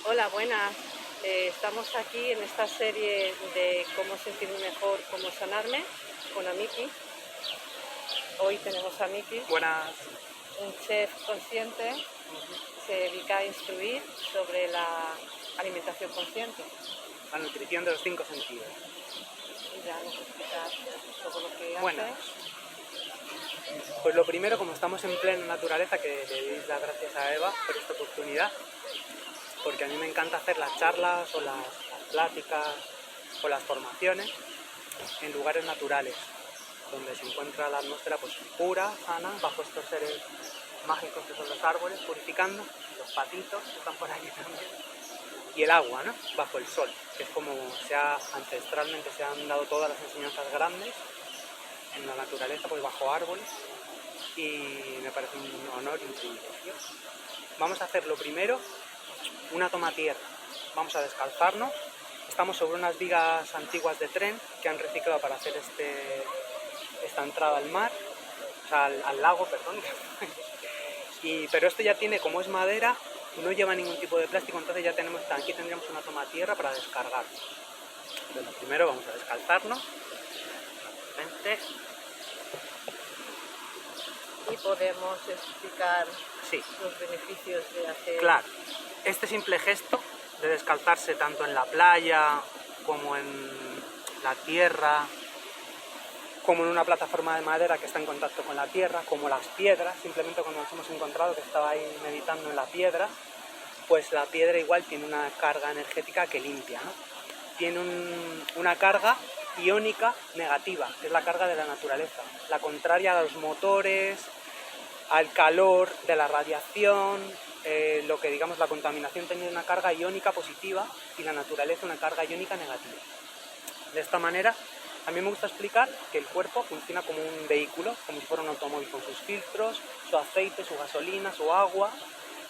Hola, buenas. Estamos aquí en esta serie de cómo sentirme mejor, cómo sanarme, con Amiki. Hoy tenemos a Miki, Buenas. un chef consciente que se dedica a instruir sobre la alimentación consciente. La nutrición de los 5 sentidos. Y ya nos explica todo lo que Buenas. hace. Pues lo primero, como estamos en plena naturaleza, que le doy las gracias a Eva por esta oportunidad, porque a mí me encanta hacer las charlas o las pláticas o las formaciones en lugares naturales, donde se encuentra la atmósfera pues pura, sana, bajo estos seres mágicos que son los árboles, purificando, los patitos que están por aquí también, y el agua, ¿no? Bajo el sol, que es como ancestralmente se han dado todas las enseñanzas grandes en la naturaleza, pues bajo árboles, y me parece un honor y un privilegio. Vamos a hacer lo primero, una toma tierra. Vamos a descalzarnos. Estamos sobre unas vigas antiguas de tren que han reciclado para hacer esta entrada al mar, o sea, al lago, perdón. Pero esto ya tiene, como es madera, no lleva ningún tipo de plástico, entonces ya aquí tendríamos una toma tierra para descargar. Entonces, primero vamos a descalzarnos. Y podemos explicar Sí, los beneficios de hacer... claro. Este simple gesto de descalzarse tanto en la playa como en la tierra, como en una plataforma de madera que está en contacto con la tierra, como las piedras, simplemente cuando nos hemos encontrado que estaba ahí meditando en la piedra, pues la piedra igual tiene una carga energética que limpia, ¿no? Tiene una carga iónica negativa, que es la carga de la naturaleza, la contraria a los motores, al calor de la radiación, lo que digamos la contaminación tiene una carga iónica positiva y la naturaleza una carga iónica negativa. De esta manera, a mí me gusta explicar que el cuerpo funciona como un vehículo, como si fuera un automóvil con sus filtros, su aceite, su gasolina, su agua,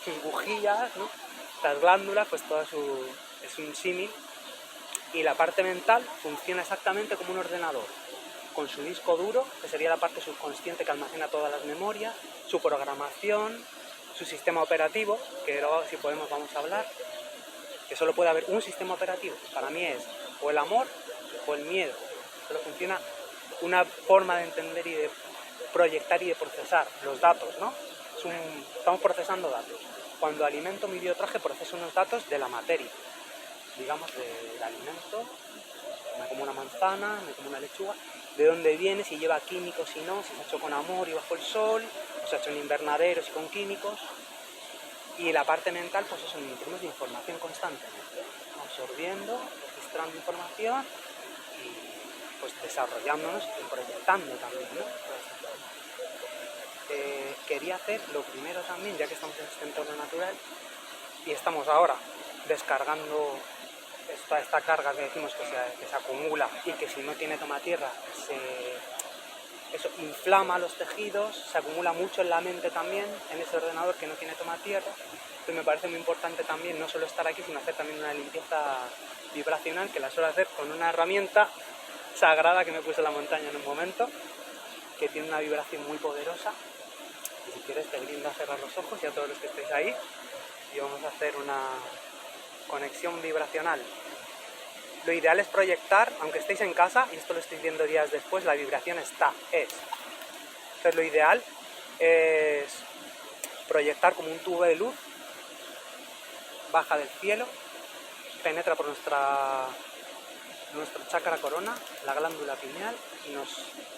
sus bujías, ¿no? Las glándulas, pues todo es un símil. Y la parte mental funciona exactamente como un ordenador, con su disco duro, que sería la parte subconsciente que almacena todas las memorias, su programación, su sistema operativo, que luego si podemos vamos a hablar, que solo puede haber un sistema operativo. Para mí es o el amor o el miedo. Solo funciona una forma de entender y de proyectar y de procesar los datos, ¿no? Estamos procesando datos. Cuando alimento mi biotraje proceso unos datos de la materia, digamos del alimento. Me como una manzana, me como una lechuga, de dónde viene, si lleva químicos, si no, si se ha hecho con amor y bajo el sol, o se ha hecho en invernaderos y con químicos. Y la parte mental, pues eso, nutrimos de información constantemente, absorbiendo, registrando información y pues desarrollándonos y proyectando también, ¿no? Quería hacer lo primero también, ya que estamos en este entorno natural y estamos ahora descargando esta carga que decimos que se acumula y que si no tiene toma tierra eso inflama los tejidos, se acumula mucho en la mente también, en ese ordenador que no tiene toma tierra. Entonces me parece muy importante también no solo estar aquí, sino hacer también una limpieza vibracional, que la suelo hacer con una herramienta sagrada que me puse en la montaña en un momento, que tiene una vibración muy poderosa. Y si quieres te brindo a cerrar los ojos y a todos los que estéis ahí, y vamos a hacer una conexión vibracional. Lo ideal es proyectar, aunque estéis en casa, y esto lo estáis viendo días después, la vibración es. Entonces lo ideal es proyectar como un tubo de luz, baja del cielo, penetra por nuestro chakra corona, la glándula pineal, y nos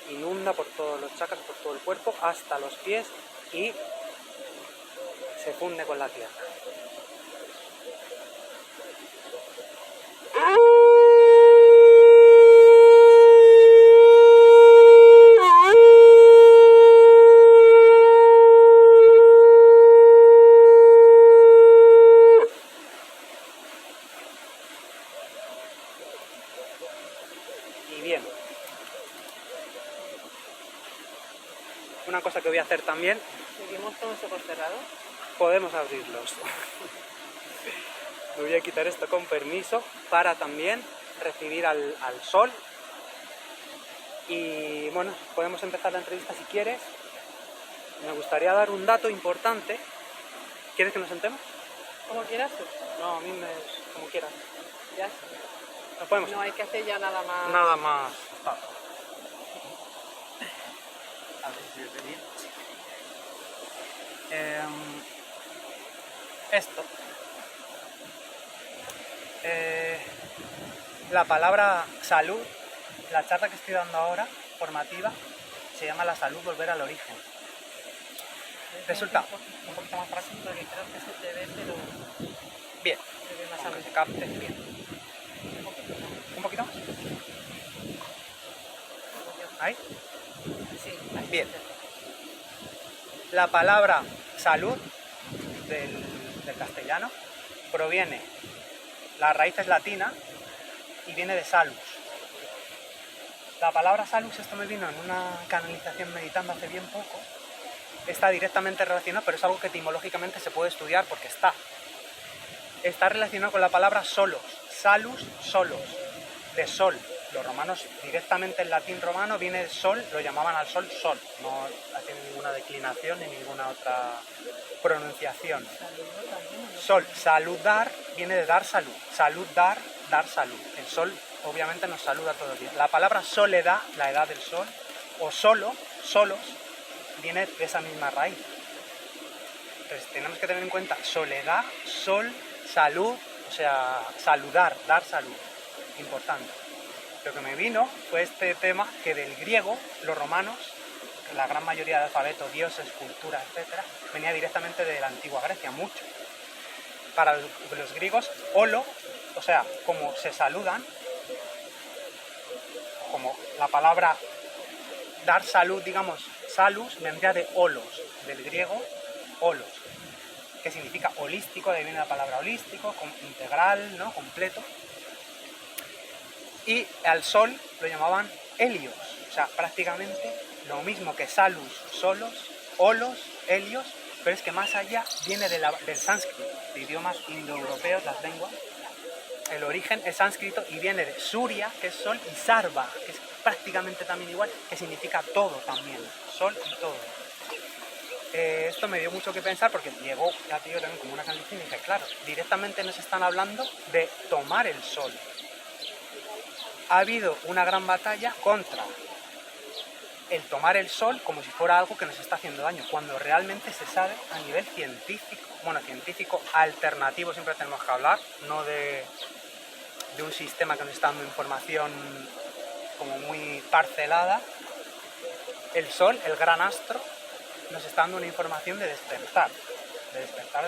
inunda por todos los chakras, por todo el cuerpo, hasta los pies, y se funde con la tierra. Y bien, una cosa que voy a hacer también, ¿Seguimos con los ojos cerrados? podemos abrirlos. Me voy a quitar esto con permiso para también recibir al sol. Y bueno, podemos empezar la entrevista si quieres. Me gustaría dar un dato importante. ¿Quieres que nos sentemos? Como quieras tú. No, a mí como quieras. Ya. Nos podemos. No hay que hacer ya nada más. Nada más. A ver si se ve bien. Esto. La palabra salud, la charla que estoy dando ahora, formativa, se llama La salud, volver al origen. Resulta un poquito más fácil Porque creo que se te ve, pero bien, se ve más aunque amplio. se capte bien. ¿Un poquito más? ¿Ahí? Sí, Bien. La palabra salud del castellano proviene, la raíz es latina y viene de salus. La palabra salus, esto me vino en una canalización meditando hace bien poco, está directamente relacionado, pero es algo que etimológicamente se puede estudiar porque está relacionado con la palabra solos, salus, solos, de sol. Los romanos, directamente en latín romano, viene de sol, lo llamaban al sol sol, no tiene ninguna declinación ni ninguna otra pronunciación. Sol, saludar, viene de dar salud, salud, dar salud. El sol obviamente nos saluda todos los días. La palabra soledad, la edad del sol, o solo, solos, viene de esa misma raíz. Entonces tenemos que tener en cuenta soledad, sol, salud, o sea, saludar, dar salud, importante. Lo que me vino fue este tema que del griego, los romanos, la gran mayoría del alfabeto, dioses, cultura, etc., venía directamente de la antigua Grecia, mucho. Para los griegos, holo, o sea, como se saludan, como la palabra dar salud, digamos, salus, vendría de holos, del griego holos, que significa holístico, de ahí viene la palabra holístico, integral, ¿no? Completo. Y al sol lo llamaban helios, o sea, prácticamente lo mismo que salus, solos, holos, helios, pero es que más allá viene del sánscrito, de idiomas indoeuropeos, las lenguas. El origen es sánscrito y viene de Surya, que es sol, y Sarva, que es prácticamente también igual, que significa todo también, sol y todo. Esto me dio mucho que pensar porque llegó, ya te digo, también como una canción y dije, claro, directamente nos están hablando de tomar el sol. Ha habido una gran batalla contra el tomar el sol como si fuera algo que nos está haciendo daño, cuando realmente se sabe a nivel científico, bueno, científico alternativo siempre tenemos que hablar, no de un sistema que nos está dando información como muy parcelada. El sol, el gran astro, nos está dando una información de despertar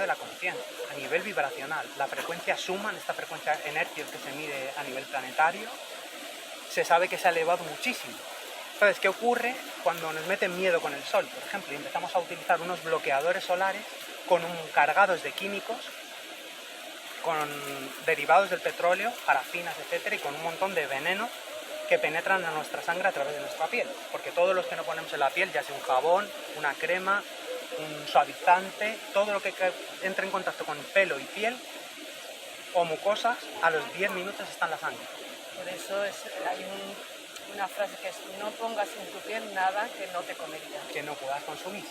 de la conciencia, a nivel vibracional. La frecuencia Schumann, esta frecuencia hercios que se mide a nivel planetario, se sabe que se ha elevado muchísimo. Entonces, ¿qué ocurre cuando nos meten miedo con el sol? Por ejemplo, y empezamos a utilizar unos bloqueadores solares cargados de químicos, con derivados del petróleo, parafinas, etcétera, y con un montón de venenos que penetran en nuestra sangre a través de nuestra piel. Porque todos los que nos ponemos en la piel, ya sea un jabón, una crema, un suavizante, todo lo que entre en contacto con pelo y piel o mucosas, a los 10 minutos está en la sangre. Por eso hay una frase que es: no pongas en tu piel nada que no te comería. Que no puedas consumir.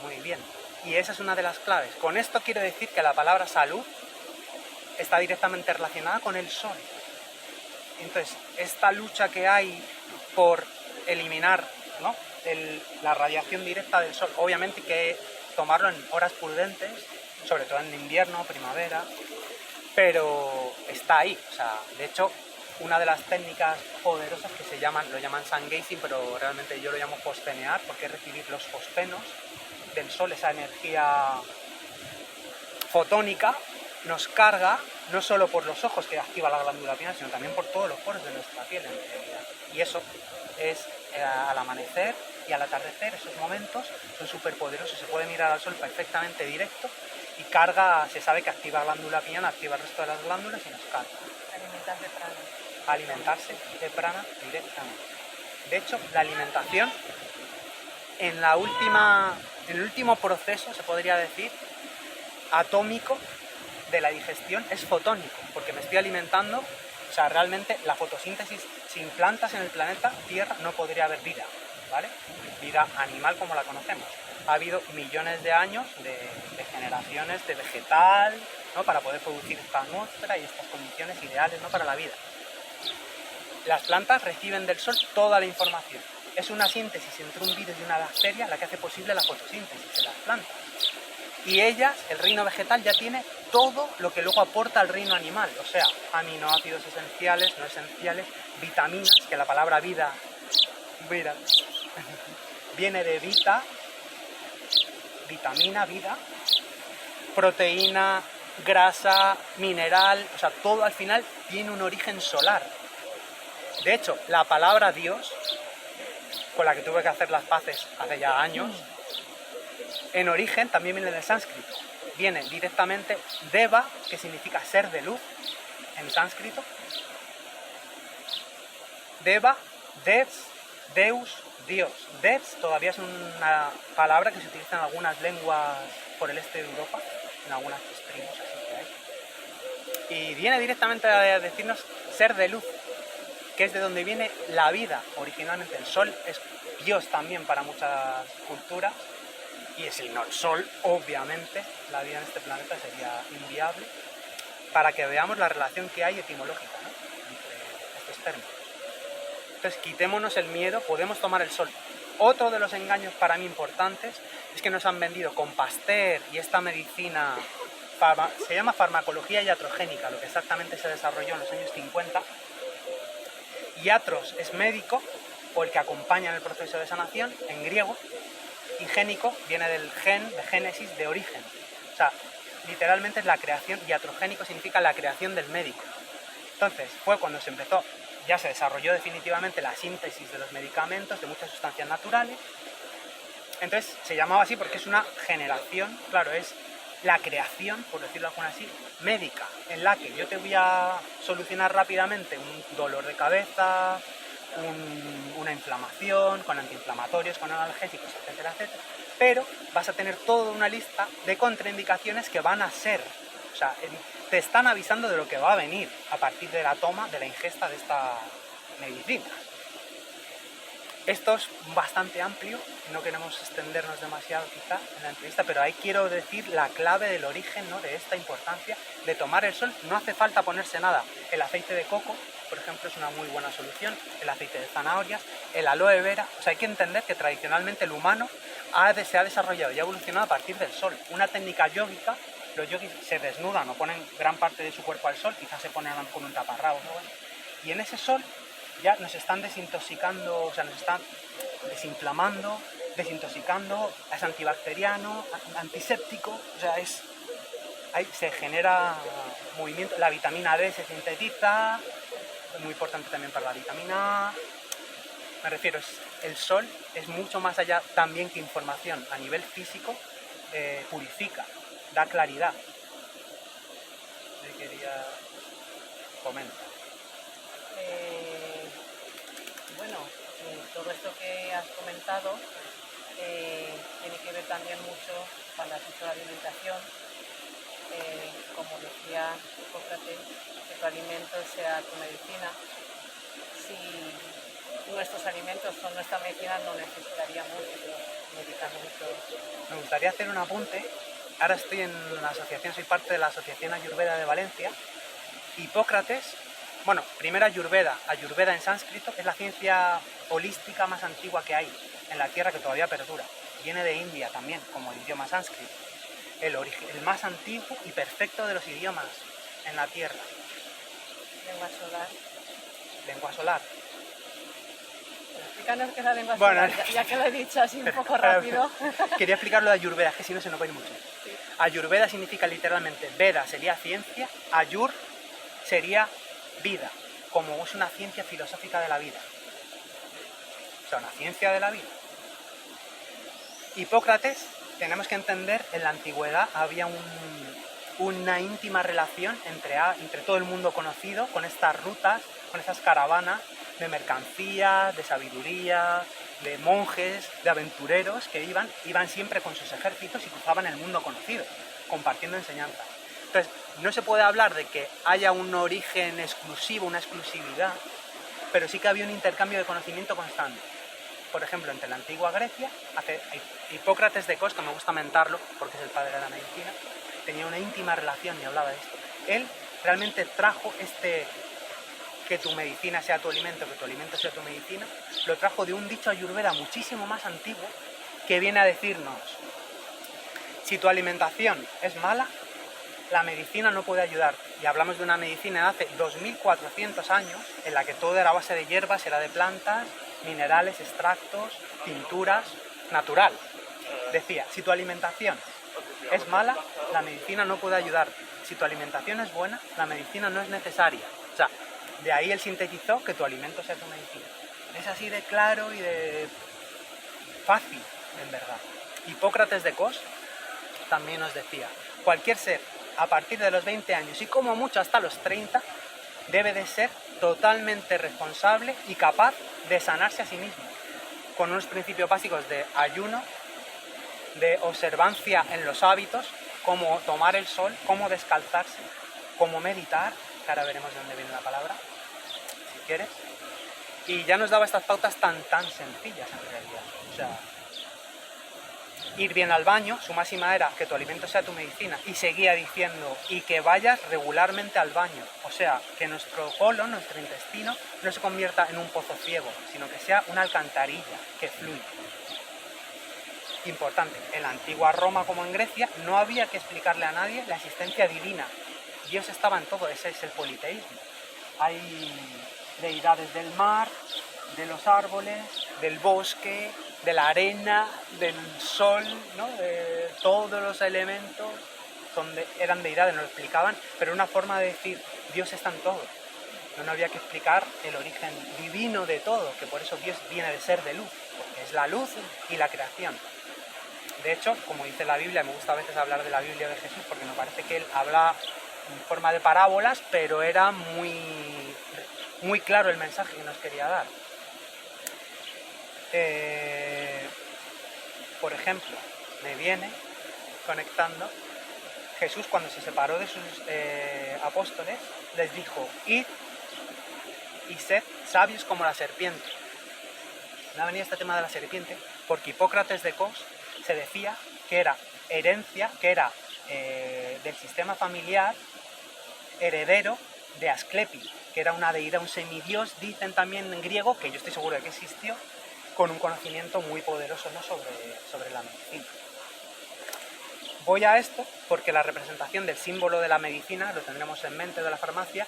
Muy bien. Y esa es una de las claves. Con esto quiero decir que la palabra salud está directamente relacionada con el sol. Entonces, esta lucha que hay por eliminar, ¿no?, la radiación directa del sol, obviamente hay que tomarlo en horas prudentes, sobre todo en invierno, primavera, pero está ahí. O sea, de hecho, una de las técnicas poderosas que lo llaman sun gazing, pero realmente yo lo llamo fosfenear, porque es recibir los fosfenos del sol, esa energía fotónica, nos carga no solo por los ojos, que activa la glándula pineal, sino también por todos los poros de nuestra piel en realidad. Y eso es al amanecer y al atardecer, esos momentos son súper poderosos, se puede mirar al sol perfectamente directo y carga, se sabe que activa la glándula pineal, activa el resto de las glándulas y nos carga. Alimentarse de prana directamente. De hecho, la alimentación en el último proceso, se podría decir, atómico de la digestión es fotónico, porque me estoy alimentando. O sea, realmente la fotosíntesis, sin plantas en el planeta Tierra no podría haber vida, ¿vale? Vida animal como la conocemos. Ha habido millones de años de generaciones de vegetal, ¿no? Para poder producir esta atmósfera y estas condiciones ideales, ¿no? Para la vida. Las plantas reciben del sol toda la información. Es una síntesis entre un virus y una bacteria la que hace posible la fotosíntesis en las plantas. Y ellas, el reino vegetal, ya tiene todo lo que luego aporta al reino animal, o sea, aminoácidos esenciales, no esenciales, vitaminas, que la palabra vida viene de vita, vitamina, vida, proteína, grasa, mineral, o sea, todo al final tiene un origen solar. De hecho, la palabra Dios, con la que tuve que hacer las paces hace ya años, en origen también viene del sánscrito. Viene directamente Deva, que significa ser de luz en sánscrito. Deva, Devs, Deus, Dios. Devs todavía es una palabra que se utiliza en algunas lenguas por el este de Europa, en algunas tribus así que hay. Y viene directamente a decirnos ser de luz, que es de donde viene la vida originalmente. El sol es Dios también para muchas culturas. Y sin el sol, obviamente, la vida en este planeta sería inviable, para que veamos la relación que hay etimológica, ¿no? Entre estos términos. Entonces, quitémonos el miedo, podemos tomar el sol. Otro de los engaños para mí importantes es que nos han vendido con Pasteur y esta medicina, se llama farmacología iatrogénica, lo que exactamente se desarrolló en los años 50. Iatros es médico, o el que acompaña en el proceso de sanación, en griego. Y génico viene del gen, de génesis, de origen. O sea, literalmente es la creación, iatrogénico significa la creación del médico. Entonces, fue cuando se empezó, ya se desarrolló definitivamente la síntesis de los medicamentos, de muchas sustancias naturales. Entonces, se llamaba así porque es una generación, claro, es la creación, por decirlo alguna así, médica, en la que yo te voy a solucionar rápidamente un dolor de cabeza, una inflamación, con antiinflamatorios, con analgésicos, etcétera, etcétera, pero vas a tener toda una lista de contraindicaciones que van a ser, o sea, te están avisando de lo que va a venir a partir de la toma, de la ingesta de esta medicina. Esto es bastante amplio, no queremos extendernos demasiado quizá en la entrevista, pero ahí quiero decir la clave del origen, ¿no? De esta importancia de tomar el sol. No hace falta ponerse nada. El aceite de coco, por ejemplo, es una muy buena solución, el aceite de zanahorias, el aloe vera. O sea, hay que entender que tradicionalmente el humano se ha desarrollado y ha evolucionado a partir del sol. Una técnica yógica, los yogis se desnudan o ponen gran parte de su cuerpo al sol, quizás se ponen con un taparrabos, ¿no? Y en ese sol ya nos están desintoxicando, o sea, nos están desinflamando, desintoxicando, es antibacteriano, antiséptico, o sea, ahí se genera movimiento, la vitamina D se sintetiza, muy importante también para la vitamina A. Me refiero, el sol es mucho más allá también que información, a nivel físico purifica, da claridad. ¿Qué quería comentar? Bueno, todo esto que has comentado tiene que ver también mucho con la de la alimentación. Como decía Hipócrates, que tu alimento sea tu medicina. Si nuestros alimentos son nuestra medicina, no necesitaríamos medicamentos. Me gustaría hacer un apunte. Ahora estoy en la asociación, soy parte de la Asociación Ayurveda de Valencia. Hipócrates, bueno, primero Ayurveda en sánscrito, es la ciencia holística más antigua que hay en la Tierra, que todavía perdura. Viene de India también, como el idioma sánscrito. El más antiguo y perfecto de los idiomas en la Tierra. Lengua solar. Lengua solar. Explícanos qué es la lengua solar, ya que lo he dicho así un poco rápido. Quería explicarlo de Ayurveda, que si no se nos va a ir mucho. Sí. Ayurveda significa literalmente, Veda sería ciencia, Ayur sería vida, como es una ciencia filosófica de la vida. O sea, una ciencia de la vida. Hipócrates, tenemos que entender, en la antigüedad había una íntima relación entre todo el mundo conocido, con estas rutas, con estas caravanas de mercancías, de sabiduría, de monjes, de aventureros que iban siempre con sus ejércitos y cruzaban el mundo conocido, compartiendo enseñanza. Entonces, no se puede hablar de que haya un origen exclusivo, una exclusividad, pero sí que había un intercambio de conocimiento constante. Por ejemplo, entre la antigua Grecia, Hipócrates de Cos, que me gusta mentarlo porque es el padre de la medicina, tenía una íntima relación y hablaba de esto. Él realmente trajo que tu medicina sea tu alimento, que tu alimento sea tu medicina, lo trajo de un dicho ayurveda muchísimo más antiguo que viene a decirnos: si tu alimentación es mala, la medicina no puede ayudar. Y hablamos de una medicina de hace 2400 años, en la que todo era a base de hierbas, era de plantas, minerales, extractos, tinturas, natural. Decía, si tu alimentación es mala, la medicina no puede ayudar. Si tu alimentación es buena, la medicina no es necesaria. O sea, de ahí él sintetizó que tu alimento sea tu medicina. Es así de claro y de fácil, en verdad. Hipócrates de Cos también nos decía, cualquier ser a partir de los 20 años y como mucho hasta los 30 debe de ser totalmente responsable y capaz de sanarse a sí mismo, con unos principios básicos de ayuno, de observancia en los hábitos, como tomar el sol, cómo descalzarse, cómo meditar, que ahora veremos de dónde viene la palabra, si quieres. Y ya nos daba estas pautas tan sencillas en realidad. O sea, ir bien al baño, su máxima era que tu alimento sea tu medicina, y seguía diciendo, y que vayas regularmente al baño. O sea, que nuestro colon, nuestro intestino, no se convierta en un pozo ciego, sino que sea una alcantarilla que fluye. Importante, en la antigua Roma como en Grecia no había que explicarle a nadie la existencia divina. Dios estaba en todo, ese es el politeísmo. Hay deidades del mar, de los árboles, del bosque, de la arena, del sol, ¿no? De todos los elementos eran deidades, nos lo explicaban, pero una forma de decir Dios está en todo. No había que explicar el origen divino de todo, que por eso Dios viene de ser de luz, porque es la luz y la creación. De hecho, como dice la Biblia, me gusta a veces hablar de la Biblia de Jesús porque me parece que él habla en forma de parábolas, pero era muy claro el mensaje que nos quería dar. Por ejemplo, me viene conectando, Jesús cuando se separó de sus apóstoles les dijo, id y sed sabios como la serpiente. Me ha venido este tema de la serpiente porque Hipócrates de Cos se decía que era herencia, que era del sistema familiar heredero de Asclepio, que era una deidad, un semidios, dicen también en griego, que yo estoy seguro de que existió, con un conocimiento muy poderoso, ¿no? sobre la medicina. Voy a esto porque la representación del símbolo de la medicina, lo tendremos en mente, de la farmacia,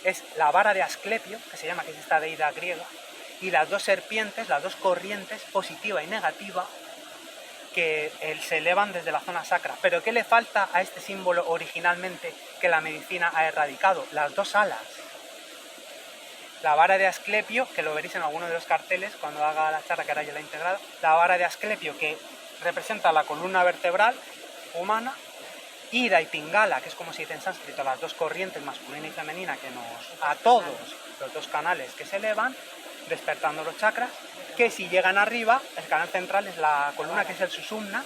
es la vara de Asclepio, que se llama, que es esta deidad griega, y las dos serpientes, las dos corrientes, positiva y negativa, que se elevan desde la zona sacra. ¿Pero qué le falta a este símbolo originalmente que la medicina ha erradicado? Las dos alas. La vara de Asclepio, que lo veréis en alguno de los carteles cuando haga la charla, que ahora ya la he integrado, la vara de Asclepio, que representa la columna vertebral humana, Ida y Pingala, que es como se dice en sánscrito, las dos corrientes masculina y femenina, que a todos los dos canales que se elevan, despertando los chakras, que si llegan arriba, el canal central es la columna que es el susumna,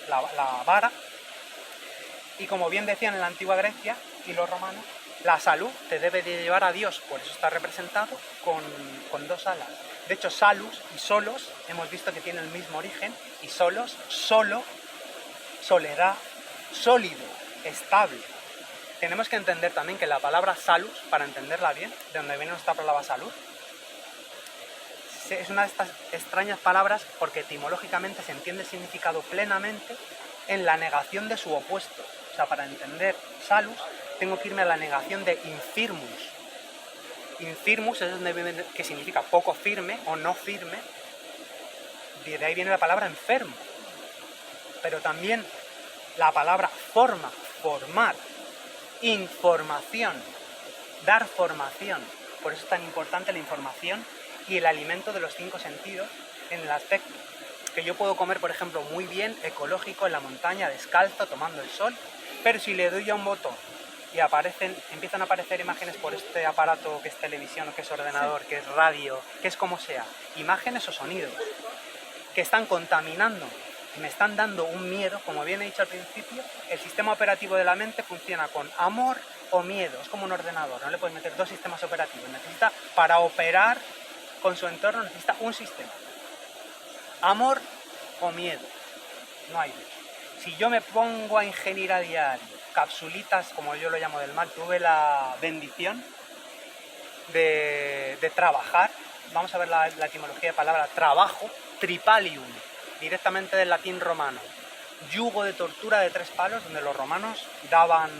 la vara, y como bien decían en la antigua Grecia y los romanos, la salud te debe de llevar a Dios, por eso está representado con dos alas. De hecho, salus y solos hemos visto que tienen el mismo origen, y solos, solo, soledad, sólido, estable. Tenemos que entender también que la palabra salus, para entenderla bien, de donde viene nuestra palabra salud, es una de estas extrañas palabras porque etimológicamente se entiende el significado plenamente en la negación de su opuesto. O sea, para entender salus tengo que irme a la negación de infirmus. Infirmus es donde viene, que significa poco firme o no firme. De ahí viene la palabra enfermo. Pero también la palabra forma, formar, información, dar formación. Por eso es tan importante la información y el alimento de los 5 sentidos en el aspecto que yo puedo comer, por ejemplo, muy bien, ecológico, en la montaña, descalzo, tomando el sol, pero si le doy a un botón y empiezan a aparecer imágenes por este aparato que es televisión o que es ordenador, que es radio, que es como sea, imágenes o sonidos que están contaminando y me están dando un miedo, como bien he dicho al principio, el sistema operativo de la mente funciona con amor o miedo, es como un ordenador, no le puedes meter 2 sistemas operativos, necesita, para operar con su entorno, necesita un sistema, amor o miedo, no hay dos. Si yo me pongo a ingerir a diario capsulitas, como yo lo llamo del mal, tuve la bendición de trabajar. Vamos a ver la etimología de palabra trabajo, tripalium, directamente del latín romano. Yugo de tortura de 3 palos, donde los romanos daban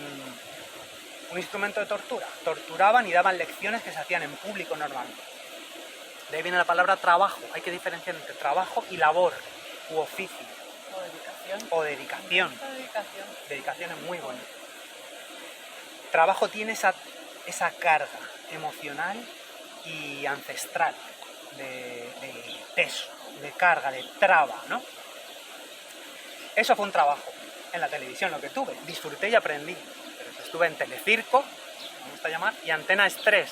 un instrumento de tortura. Torturaban y daban lecciones que se hacían en público normalmente. De ahí viene la palabra trabajo. Hay que diferenciar entre trabajo y labor, u oficio. O dedicación. O dedicación. Dedicación. Dedicación es muy bonito. Trabajo tiene esa carga emocional y ancestral de peso, de carga, de traba, ¿no? Eso fue un trabajo en la televisión, lo que tuve. Disfruté y aprendí. Pero eso estuve en Telecirco, me gusta llamar, y Antena 3.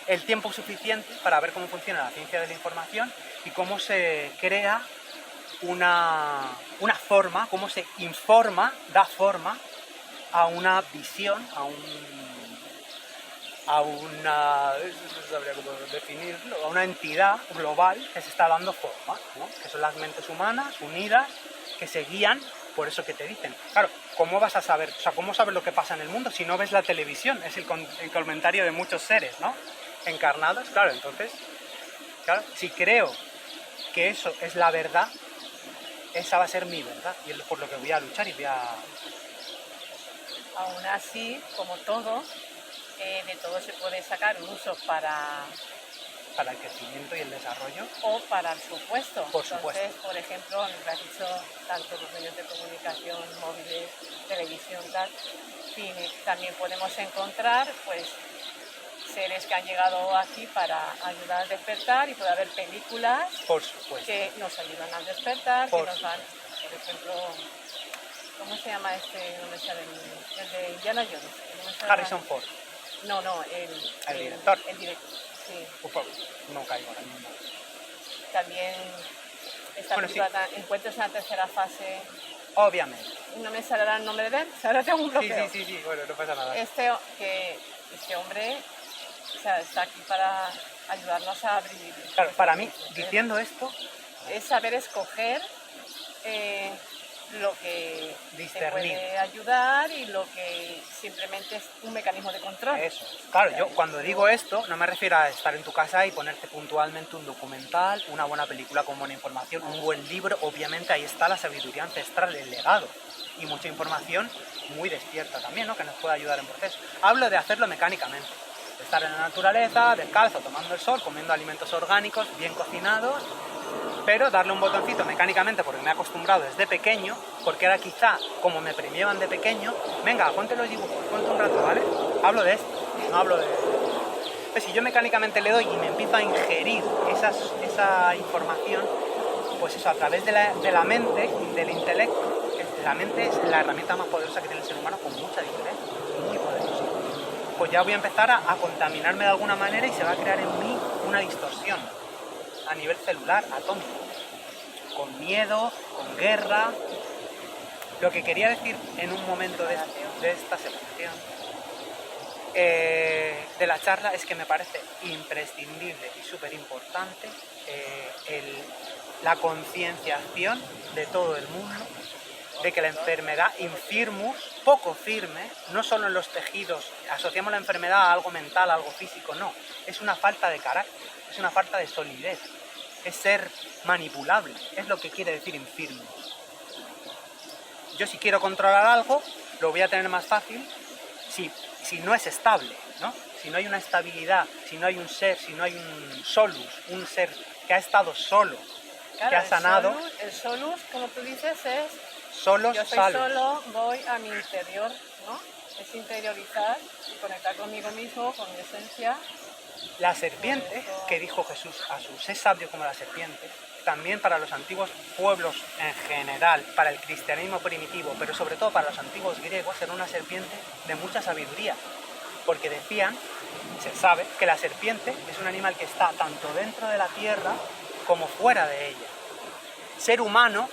El tiempo suficiente para ver cómo funciona la ciencia de la información y cómo se crea una forma, cómo se informa, da forma a una visión, a una, no sabría cómo definirlo, a una entidad global que se está dando forma, ¿no? Que son las mentes humanas unidas que se guían por eso que te dicen. Claro, ¿cómo vas a saber, o sea, cómo sabes lo que pasa en el mundo si no ves la televisión? Es el comentario de muchos seres, ¿no? Encarnados, claro, entonces, claro, si creo que eso es la verdad, esa va a ser mi verdad y es por lo que voy a luchar y voy a... Aún así, como todo, de todo se puede sacar un uso para el crecimiento y el desarrollo. O para el supuesto. Por supuesto. Entonces, por ejemplo, lo que has dicho, tanto los medios de comunicación, móviles, televisión, tal, cine, también podemos encontrar, pues, seres que han llegado aquí para ayudar a despertar y puede haber películas por supuesto, que nos ayudan a despertar, por que nos van, por ejemplo, ¿cómo se llama este? No me sale el de Indiana Jones. No Harrison Ford. No, el director. El director, sí. No caigo ahora mismo. También está titulada Encuentros en la tercera fase. Obviamente. No me saldrá el nombre de él, ahora tengo un bloqueo. Sí, bueno, no pasa nada. Este hombre, o sea, está aquí para ayudarnos a abrir. Claro, para mí, diciendo esto, es saber escoger lo que te puede ayudar y lo que simplemente es un mecanismo de control. Eso. Claro, yo cuando digo esto no me refiero a estar en tu casa y ponerte puntualmente un documental, una buena película con buena información, un buen libro. Obviamente ahí está la sabiduría ancestral, el legado y mucha información muy despierta también, ¿no? Que nos puede ayudar en proceso. Hablo de hacerlo mecánicamente, de estar en la naturaleza, descalzo, tomando el sol, comiendo alimentos orgánicos, bien cocinados, pero darle un botoncito mecánicamente porque me he acostumbrado desde pequeño, porque ahora quizá, como me premiaban de pequeño, venga, ponte los dibujos, ponte un rato, ¿vale? Hablo de esto, no hablo de... Entonces, si yo mecánicamente le doy y me empiezo a ingerir esa información, pues eso, a través de la mente, del intelecto, que la mente es la herramienta más poderosa que tiene el ser humano con mucha diferencia, muy poderosa. Pues ya voy a empezar a contaminarme de alguna manera y se va a crear en mí una distorsión a nivel celular, atómico, con miedo, con guerra. Lo que quería decir en un momento de esta separación de la charla es que me parece imprescindible y súper importante la concienciación de todo el mundo de que la enfermedad infirmus, poco firme, no solo en los tejidos, asociamos la enfermedad a algo mental, a algo físico, no, es una falta de carácter, es una falta de solidez, es ser manipulable, es lo que quiere decir infirmus. Yo si quiero controlar algo, lo voy a tener más fácil si no es estable, ¿no? Si no hay una estabilidad, si no hay un ser, si no hay un solus, un ser que ha estado solo, claro, que ha sanado. El solus, como tú dices, es solos, yo soy salus. Solo, voy a mi interior, ¿no? Es interiorizar y conectar conmigo mismo, con mi esencia. La serpiente, que dijo Jesús a sus, es sabio como la serpiente, también para los antiguos pueblos en general, para el cristianismo primitivo, pero sobre todo para los antiguos griegos, era una serpiente de mucha sabiduría, porque decían, se sabe, que la serpiente es un animal que está tanto dentro de la tierra como fuera de ella. Ser humano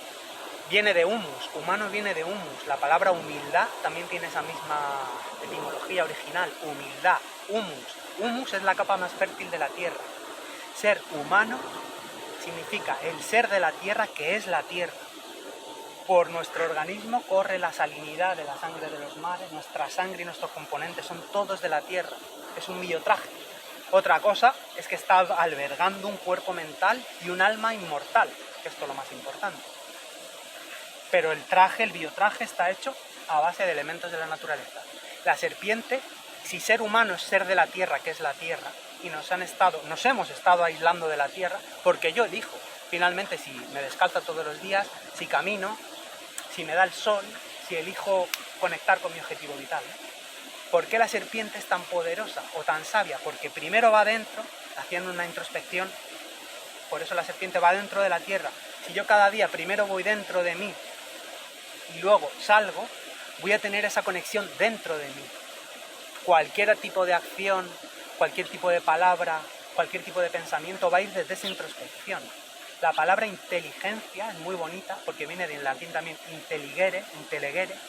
viene de humus, humano viene de humus, la palabra humildad también tiene esa misma etimología original, humildad, humus. Humus es la capa más fértil de la tierra. Ser humano significa el ser de la tierra que es la tierra. Por nuestro organismo corre la salinidad de la sangre de los mares, nuestra sangre y nuestros componentes son todos de la tierra, es un biotraje. Otra cosa es que está albergando un cuerpo mental y un alma inmortal, que esto es lo más importante. Pero el traje, el biotraje, está hecho a base de elementos de la naturaleza. La serpiente, si ser humano es ser de la tierra, que es la tierra, y nos hemos estado aislando de la tierra, porque yo elijo. Finalmente, si me descalzo todos los días, si camino, si me da el sol, si elijo conectar con mi objetivo vital, ¿no? ¿Por qué la serpiente es tan poderosa o tan sabia? Porque primero va dentro, haciendo una introspección, por eso la serpiente va dentro de la tierra. Si yo cada día primero voy dentro de mí y luego salgo, voy a tener esa conexión dentro de mí. Cualquier tipo de acción, cualquier tipo de palabra, cualquier tipo de pensamiento va a ir desde esa introspección. La palabra inteligencia es muy bonita porque viene del latín también intelligere,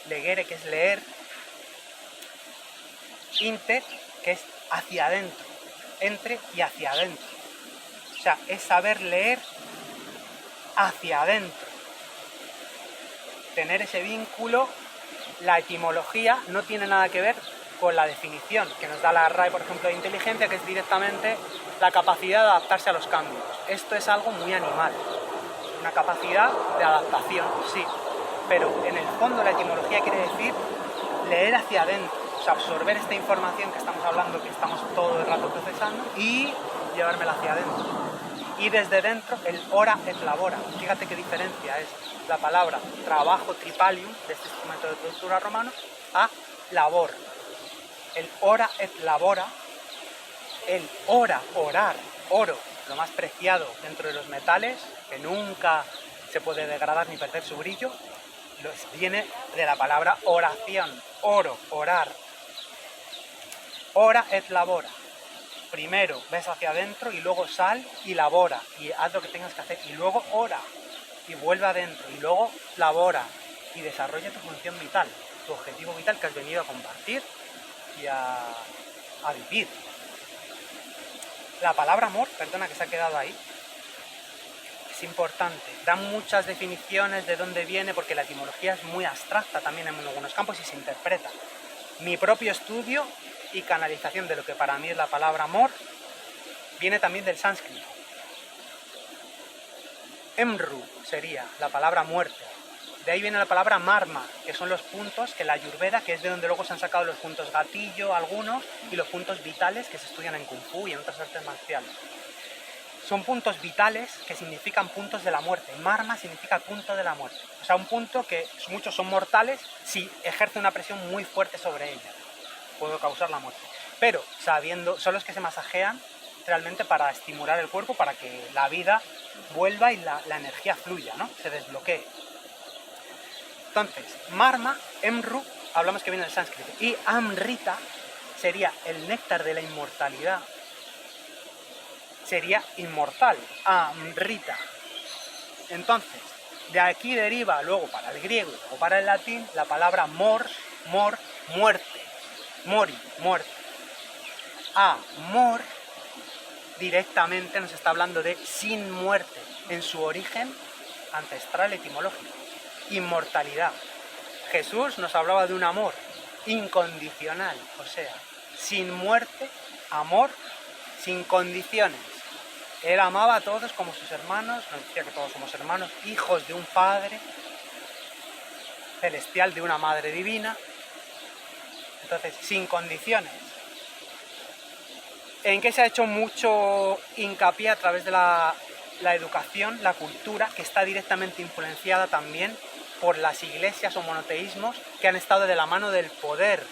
legere, que es leer, inter, que es hacia adentro, entre y hacia adentro. O sea, es saber leer hacia adentro. Tener ese vínculo, la etimología no tiene nada que ver con la definición que nos da la RAE, por ejemplo, de inteligencia, que es directamente la capacidad de adaptarse a los cambios. Esto es algo muy animal, una capacidad de adaptación, sí, pero en el fondo la etimología quiere decir leer hacia adentro, o sea, absorber esta información que estamos hablando, que estamos todo el rato procesando, y llevármela hacia adentro. Y desde dentro, el ora et labora. Fíjate qué diferencia es la palabra trabajo, tripalium, de este instrumento de tortura romano, a labor. El ora et labora, el ora, orar, oro, lo más preciado dentro de los metales, que nunca se puede degradar ni perder su brillo, viene de la palabra oración, oro, orar. Ora et labora. Primero ves hacia adentro y luego sal y labora y haz lo que tengas que hacer y luego ora y vuelve adentro y luego labora y desarrolla tu función vital, tu objetivo vital que has venido a compartir y a vivir. La palabra amor, perdona que se ha quedado ahí, es importante. Da muchas definiciones de dónde viene porque la etimología es muy abstracta también en algunos campos y se interpreta. Mi propio estudio y canalización de lo que para mí es la palabra amor viene también del sánscrito. Emru sería la palabra muerte. De ahí viene la palabra marma, que son los puntos que la Ayurveda, que es de donde luego se han sacado los puntos gatillo, algunos, y los puntos vitales que se estudian en Kung Fu y en otras artes marciales. Son puntos vitales que significan puntos de la muerte. Marma significa punto de la muerte. O sea, un punto que muchos son mortales si ejerce una presión muy fuerte sobre ella. Puede causar la muerte. Pero son los que se masajean realmente para estimular el cuerpo, para que la vida vuelva y la energía fluya, ¿no? Se desbloquee. Entonces, marma, emru, hablamos que viene del sánscrito, y amrita sería el néctar de la inmortalidad. Sería inmortal, amrita. Entonces, de aquí deriva luego para el griego o para el latín la palabra mor, muerte. Mori, muerte. Amor directamente nos está hablando de sin muerte, en su origen ancestral etimológico. Inmortalidad. Jesús nos hablaba de un amor incondicional, o sea, sin muerte, amor sin condiciones. Él amaba a todos como sus hermanos, nos decía que todos somos hermanos, hijos de un Padre celestial, de una Madre divina. Entonces, sin condiciones. ¿En qué se ha hecho mucho hincapié a través de la educación, la cultura, que está directamente influenciada también por las iglesias o monoteísmos que han estado de la mano del poder?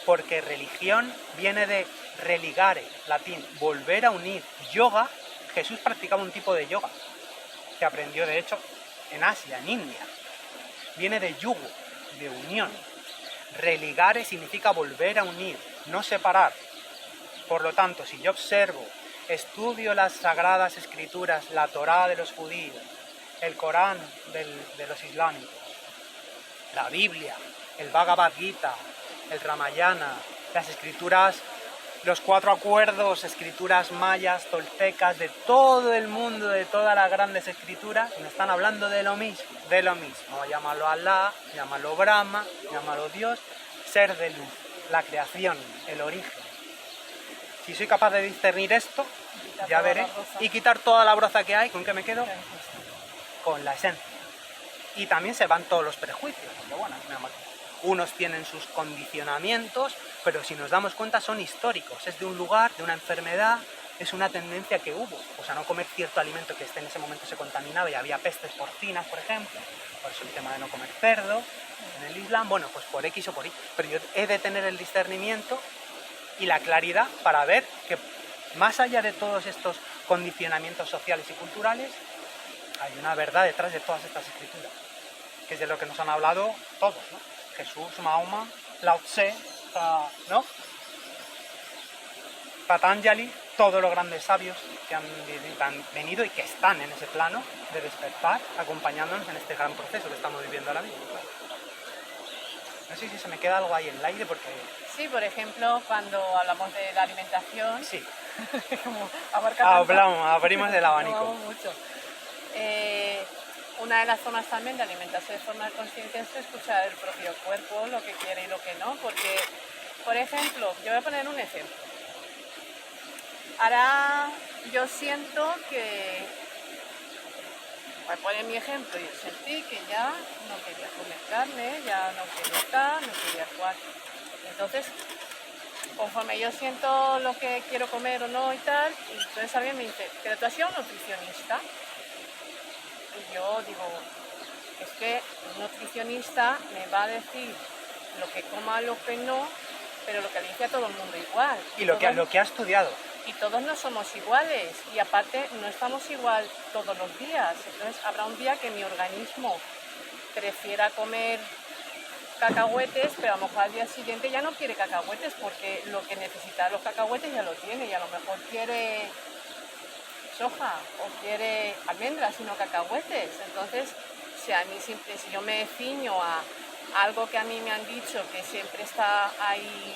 Porque religión viene de religare, latín, volver a unir. Yoga, Jesús practicaba un tipo de yoga que aprendió de hecho en Asia, en India. Viene de yugo, de unión. Religare significa volver a unir, no separar. Por lo tanto, si yo observo, estudio las sagradas escrituras, la Torá de los judíos, el Corán de los islámicos, la Biblia, el Bhagavad Gita, el Ramayana, las escrituras los 4 acuerdos, escrituras mayas, toltecas, de todo el mundo, de todas las grandes escrituras, me están hablando de lo mismo, llámalo Alá, llámalo Brahma, llámalo Dios, ser de luz, la creación, el origen. Si soy capaz de discernir esto, ya veré, y quitar toda la broza que hay, ¿con qué me quedo? Con la esencia. Y también se van todos los prejuicios, porque bueno, unos tienen sus condicionamientos, pero si nos damos cuenta son históricos, es de un lugar, de una enfermedad, es una tendencia que hubo, o sea, no comer cierto alimento que en ese momento se contaminaba y había pestes porcinas, por ejemplo, por eso el tema de no comer cerdo, en el Islam, bueno, pues por X o por Y, pero yo he de tener el discernimiento y la claridad para ver que más allá de todos estos condicionamientos sociales y culturales, hay una verdad detrás de todas estas escrituras, que es de lo que nos han hablado todos, ¿no? Jesús, Mahoma, Lao Tse, ¿no? Patanjali, todos los grandes sabios que han venido y que están en ese plano de despertar, acompañándonos en este gran proceso que estamos viviendo ahora mismo. No sé si se me queda algo ahí en el aire porque... Sí, por ejemplo, cuando hablamos de la alimentación, sí. como abarca abrimos el abanico. Mucho. Una de las formas también de alimentarse de forma consciente es escuchar el propio cuerpo, lo que quiere y lo que no, porque, por ejemplo, yo voy a poner un ejemplo. Ahora yo siento que, voy a poner mi ejemplo, yo sentí que ya no quería comer carne, ya no quería tal, no quería cual. Entonces, conforme yo siento lo que quiero comer o no y tal, entonces alguien me dice, pero tú has sido un nutricionista. Y yo digo, es que un nutricionista me va a decir lo que coma, lo que no, pero lo que le dice a todo el mundo igual. Y lo que ha estudiado. Y todos no somos iguales, y aparte no estamos igual todos los días. Entonces habrá un día que mi organismo prefiera comer cacahuetes, pero a lo mejor al día siguiente ya no quiere cacahuetes porque lo que necesita los cacahuetes ya lo tiene, y a lo mejor quiere soja o quiere almendras y no cacahuetes. Entonces, si yo me ciño a algo que a mí me han dicho que siempre está ahí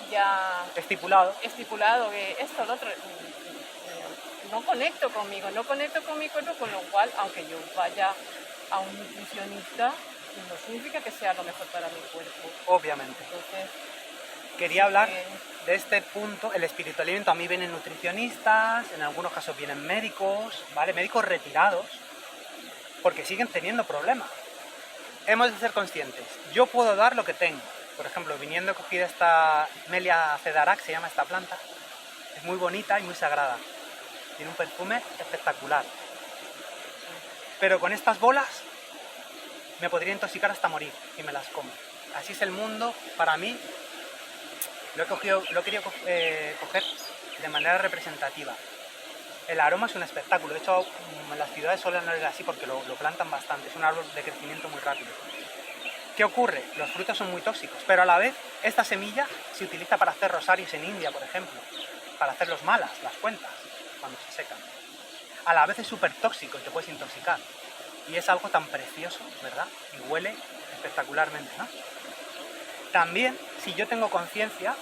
ya estipulado que esto, lo otro, no conecto conmigo, no conecto con mi cuerpo, con lo cual, aunque yo vaya a un nutricionista, no significa que sea lo mejor para mi cuerpo. Obviamente. Entonces, quería hablar de este punto. El espiritualismo, a mí vienen nutricionistas, en algunos casos vienen médicos, ¿vale? Médicos retirados, porque siguen teniendo problemas. Hemos de ser conscientes. Yo puedo dar lo que tengo. Por ejemplo, viniendo he cogido esta Melia Cedarac, se llama esta planta. Es muy bonita y muy sagrada. Tiene un perfume espectacular. Pero con estas bolas me podría intoxicar hasta morir y me las como. Así es el mundo para mí. Lo he querido coger de manera representativa. El aroma es un espectáculo. De hecho, en las ciudades suelen no ser así porque lo plantan bastante. Es un árbol de crecimiento muy rápido. ¿Qué ocurre? Los frutos son muy tóxicos, pero a la vez esta semilla se utiliza para hacer rosarios en India, por ejemplo, para hacer los malas, las cuentas, cuando se secan. A la vez es súper tóxico y te puedes intoxicar. Y es algo tan precioso, ¿verdad? Y huele espectacularmente, ¿no? También, si yo tengo conciencia,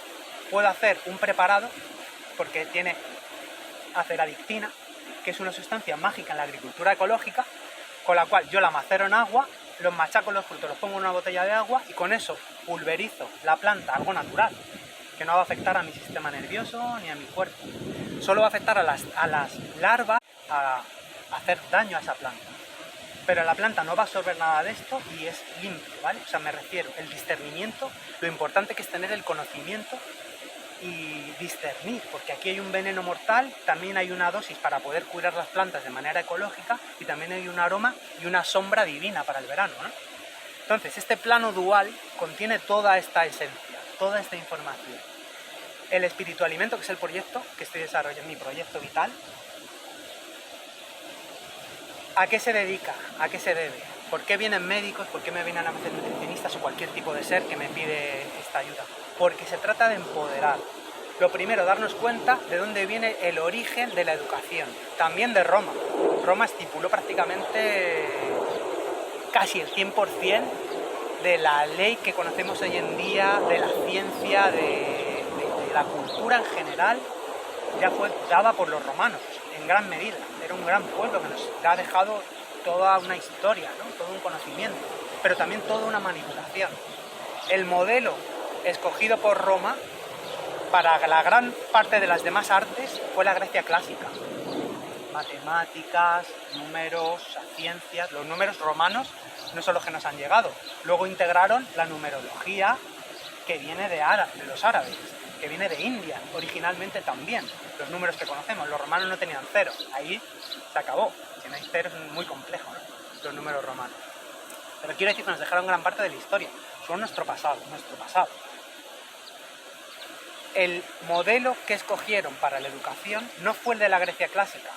puedo hacer un preparado, porque tiene aceradictina, que es una sustancia mágica en la agricultura ecológica, con la cual yo la macero en agua, los machaco los frutos, los pongo en una botella de agua y con eso pulverizo la planta, algo natural, que no va a afectar a mi sistema nervioso ni a mi cuerpo. Solo va a afectar a las larvas, a hacer daño a esa planta. Pero la planta no va a absorber nada de esto y es limpio, ¿vale? O sea, me refiero, el discernimiento, lo importante que es tener el conocimiento y discernir, porque aquí hay un veneno mortal, también hay una dosis para poder curar las plantas de manera ecológica y también hay un aroma y una sombra divina para el verano, ¿no? Entonces, este plano dual contiene toda esta esencia, toda esta información. El espiritualimento, que es el proyecto que estoy desarrollando, mi proyecto vital, ¿a qué se dedica? ¿A qué se debe? ¿Por qué vienen médicos? ¿Por qué me vienen a veces nutricionistas o cualquier tipo de ser que me pide esta ayuda? Porque se trata de empoderar. Lo primero, darnos cuenta de dónde viene el origen de la educación. También de Roma. Roma estipuló prácticamente casi el 100% de la ley que conocemos hoy en día, de la ciencia, de la cultura en general ya fue dada por los romanos, en gran medida. Era un gran pueblo que nos ha dejado toda una historia, ¿no? Todo un conocimiento, pero también toda una manipulación. El modelo escogido por Roma para la gran parte de las demás artes fue la Grecia clásica. Matemáticas, números, ciencias. Los números romanos no son los que nos han llegado. Luego integraron la numerología que viene de los árabes, que viene de India, originalmente también. Los números que conocemos, los romanos no tenían cero. Ahí se acabó. Si no hay cero es muy complejo, ¿no? Los números romanos. Pero quiero decir que nos dejaron gran parte de la historia. Son nuestro pasado, nuestro pasado. El modelo que escogieron para la educación no fue el de la Grecia clásica,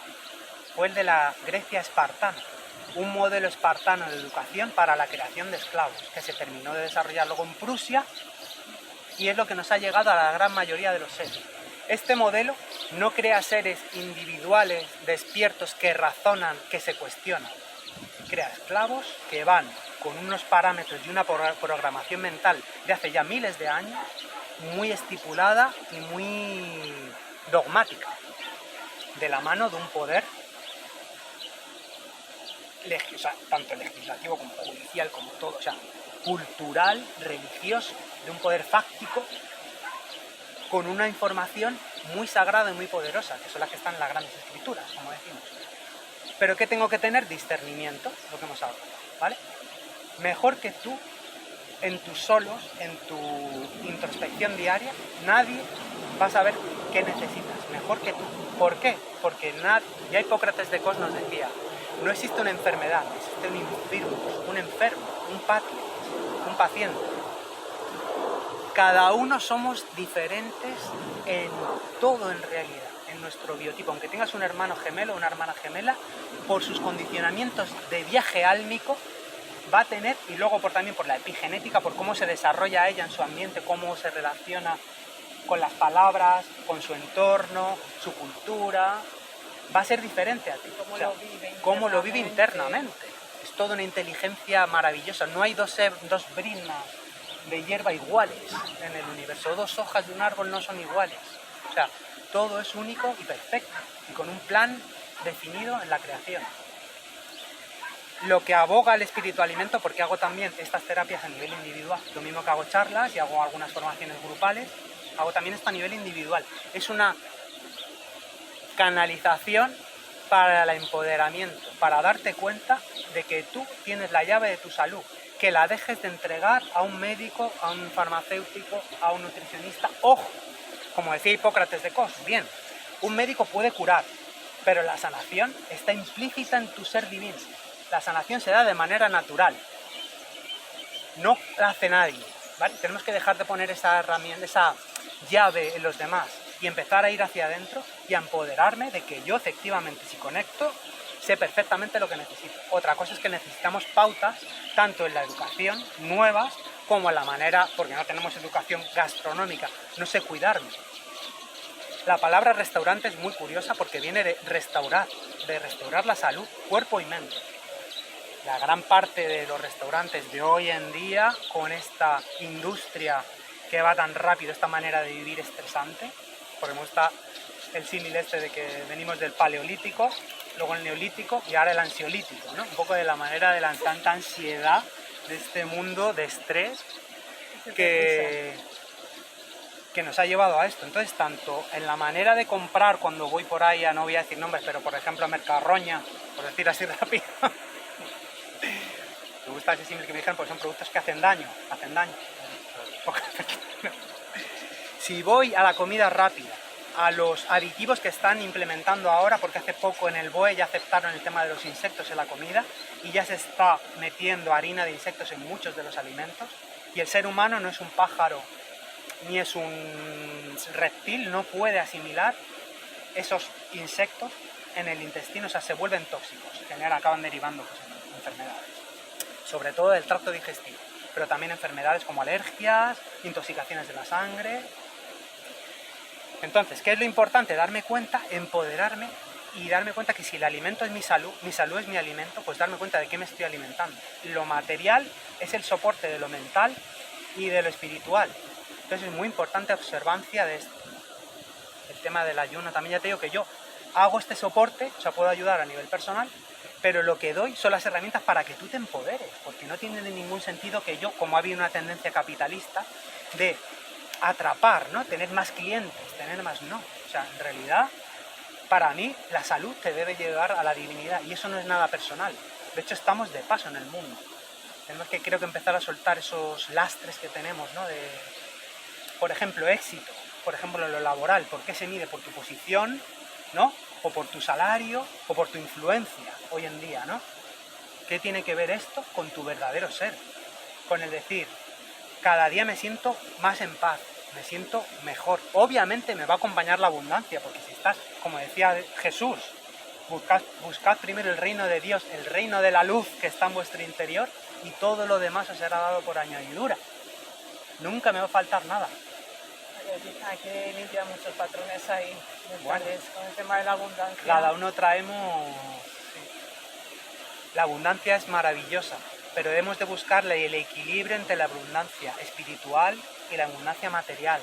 fue el de la Grecia espartana. Un modelo espartano de educación para la creación de esclavos, que se terminó de desarrollar luego en Prusia y es lo que nos ha llegado a la gran mayoría de los seres. Este modelo no crea seres individuales, despiertos, que razonan, que se cuestionan. Crea esclavos que van con unos parámetros y una programación mental de hace ya miles de años, muy estipulada y muy dogmática, de la mano de un poder tanto legislativo como judicial, como todo, o sea, cultural, religioso, de un poder fáctico, con una información muy sagrada y muy poderosa, que son las que están en las grandes escrituras, como decimos. Pero ¿qué tengo que tener? Discernimiento, lo que hemos hablado, ¿vale? Mejor que tú, en tus solos, en tu introspección diaria, nadie va a saber qué necesitas, mejor que tú. ¿Por qué? Porque ya Hipócrates de Cos nos decía, no existe una enfermedad, existe un infirmus, un enfermo, un paciente. Cada uno somos diferentes en todo en realidad, en nuestro biotipo. Aunque tengas un hermano gemelo o una hermana gemela, por sus condicionamientos de viaje álmico, va a tener, y luego también por la epigenética, por cómo se desarrolla ella en su ambiente, cómo se relaciona con las palabras, con su entorno, su cultura, va a ser diferente a ti. Cómo lo vive internamente. Es toda una inteligencia maravillosa. No hay dos brinas de hierba iguales en el universo. Dos hojas de un árbol no son iguales. O sea, todo es único y perfecto, y con un plan definido en la creación. Lo que aboga el espíritu alimento, porque hago también estas terapias a nivel individual, lo mismo que hago charlas y hago algunas formaciones grupales, hago también esto a nivel individual. Es una canalización para el empoderamiento, para darte cuenta de que tú tienes la llave de tu salud, que la dejes de entregar a un médico, a un farmacéutico, a un nutricionista. Ojo, como decía Hipócrates de Cos, bien, un médico puede curar, pero la sanación está implícita en tu ser divino. La sanación se da de manera natural, no la hace nadie, ¿vale? Tenemos que dejar de poner esa herramienta, esa llave en los demás y empezar a ir hacia adentro y a empoderarme de que yo efectivamente, si conecto, sé perfectamente lo que necesito. Otra cosa es que necesitamos pautas, tanto en la educación, nuevas, como en la manera, porque no tenemos educación gastronómica, no sé cuidarme. La palabra restaurante es muy curiosa porque viene de restaurar la salud, cuerpo y mente. La gran parte de los restaurantes de hoy en día, con esta industria que va tan rápido, esta manera de vivir estresante, porque me gusta el símil este de que venimos del paleolítico, luego el neolítico y ahora el ansiolítico, ¿no? Un poco de la manera de la tanta ansiedad de este mundo de estrés que nos ha llevado a esto. Entonces, tanto en la manera de comprar cuando voy por ahí, no voy a decir nombres, pero por ejemplo a Mercarroña, por decir así rápido, me gusta ese símil que me dijeron, porque son productos que hacen daño. Si voy a la comida rápida, a los aditivos que están implementando ahora, porque hace poco en el BOE ya aceptaron el tema de los insectos en la comida y ya se está metiendo harina de insectos en muchos de los alimentos, y el ser humano no es un pájaro ni es un reptil, no puede asimilar esos insectos en el intestino, o sea, se vuelven tóxicos, acaban derivando en enfermedades, sobre todo del tracto digestivo, pero también enfermedades como alergias, intoxicaciones de la sangre. Entonces, ¿qué es lo importante? Darme cuenta, empoderarme y darme cuenta que si el alimento es mi salud es mi alimento, pues darme cuenta de qué me estoy alimentando. Lo material es el soporte de lo mental y de lo espiritual. Entonces es muy importante observancia de esto. el tema del ayuno, también ya te digo que yo hago este soporte, o sea, puedo ayudar a nivel personal, pero lo que doy son las herramientas para que tú te empoderes, porque no tiene ningún sentido que yo, como ha habido una tendencia capitalista de atrapar, ¿no? Tener más clientes, tener más no. O sea, en realidad, para mí, la salud te debe llevar a la divinidad y eso no es nada personal. De hecho, estamos de paso en el mundo. Tenemos que, creo que, empezar a soltar esos lastres que tenemos, ¿no? De, por ejemplo, éxito, por ejemplo, lo laboral. ¿Por qué se mide? Por tu posición, ¿no? O por tu salario, o por tu influencia hoy en día, ¿no? ¿Qué tiene que ver esto con tu verdadero ser? Con el decir, cada día me siento más en paz, me siento mejor. Obviamente me va a acompañar la abundancia, porque si estás, como decía Jesús, buscad primero el reino de Dios, el reino de la luz que está en vuestro interior, y todo lo demás os será dado por añadidura. Nunca me va a faltar nada. Hay que limpiar muchos patrones ahí mentales con el tema de la abundancia. Cada uno traemos... La abundancia es maravillosa, pero hemos de buscarle el equilibrio entre la abundancia espiritual y la abundancia material.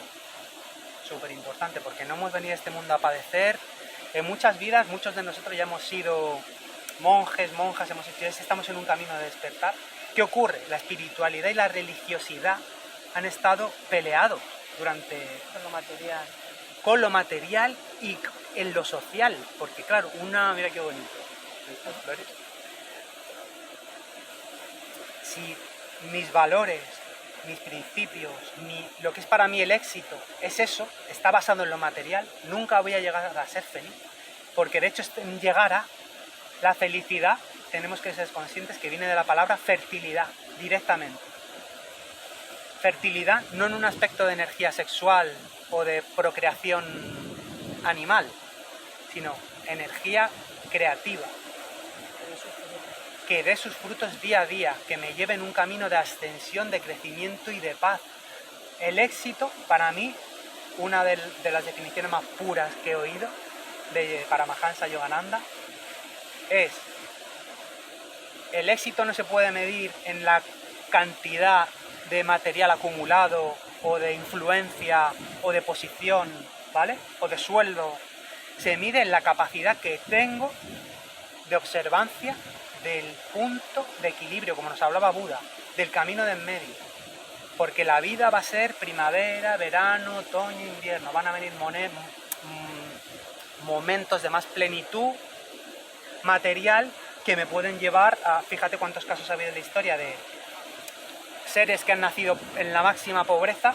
Súper importante, porque no hemos venido a este mundo a padecer. En muchas vidas, muchos de nosotros ya hemos sido monjes, monjas, estamos en un camino de despertar. ¿Qué ocurre? La espiritualidad y la religiosidad han estado peleados durante... Con lo material y en lo social, porque claro, mira qué bonito, estas flores. Si mis valores, mis principios, lo que es para mí el éxito es eso, está basado en lo material, nunca voy a llegar a ser feliz. Porque de hecho llegar a la felicidad, tenemos que ser conscientes que viene de la palabra fertilidad, directamente. Fertilidad no en un aspecto de energía sexual o de procreación animal, sino energía creativa, que dé sus frutos día a día, que me lleve en un camino de ascensión, de crecimiento y de paz. El éxito, para mí, una de las definiciones más puras que he oído de Paramahansa Yogananda, es: el éxito no se puede medir en la cantidad de material acumulado, o de influencia, o de posición, ¿vale? O de sueldo. Se mide en la capacidad que tengo de observancia del punto de equilibrio, como nos hablaba Buda, del camino de en medio. Porque la vida va a ser primavera, verano, otoño, invierno. Van a venir momentos de más plenitud material que me pueden llevar a... Fíjate cuántos casos ha habido en la historia de seres que han nacido en la máxima pobreza,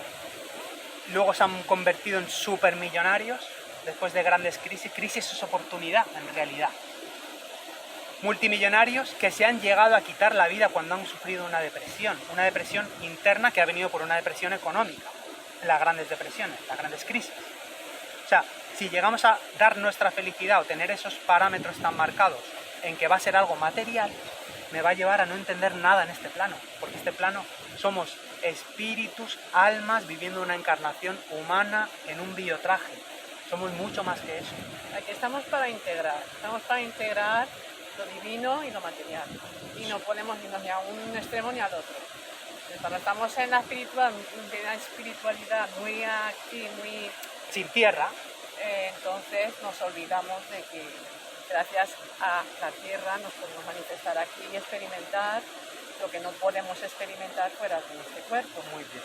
luego se han convertido en supermillonarios después de grandes crisis. Crisis es oportunidad, en realidad. Multimillonarios que se han llegado a quitar la vida cuando han sufrido una depresión interna que ha venido por una depresión económica, las grandes depresiones, las grandes crisis. O sea, si llegamos a dar nuestra felicidad o tener esos parámetros tan marcados en que va a ser algo material, me va a llevar a no entender nada en este plano, porque este plano somos espíritus, almas viviendo una encarnación humana en un biotraje. Somos mucho más que eso. Aquí estamos para integrar lo divino y lo material. Y no ponemos ni a un extremo ni al otro. Cuando estamos en la espiritualidad muy aquí, muy sin tierra, entonces nos olvidamos de que gracias a la tierra nos podemos manifestar aquí y experimentar lo que no podemos experimentar fuera de este cuerpo. Muy bien,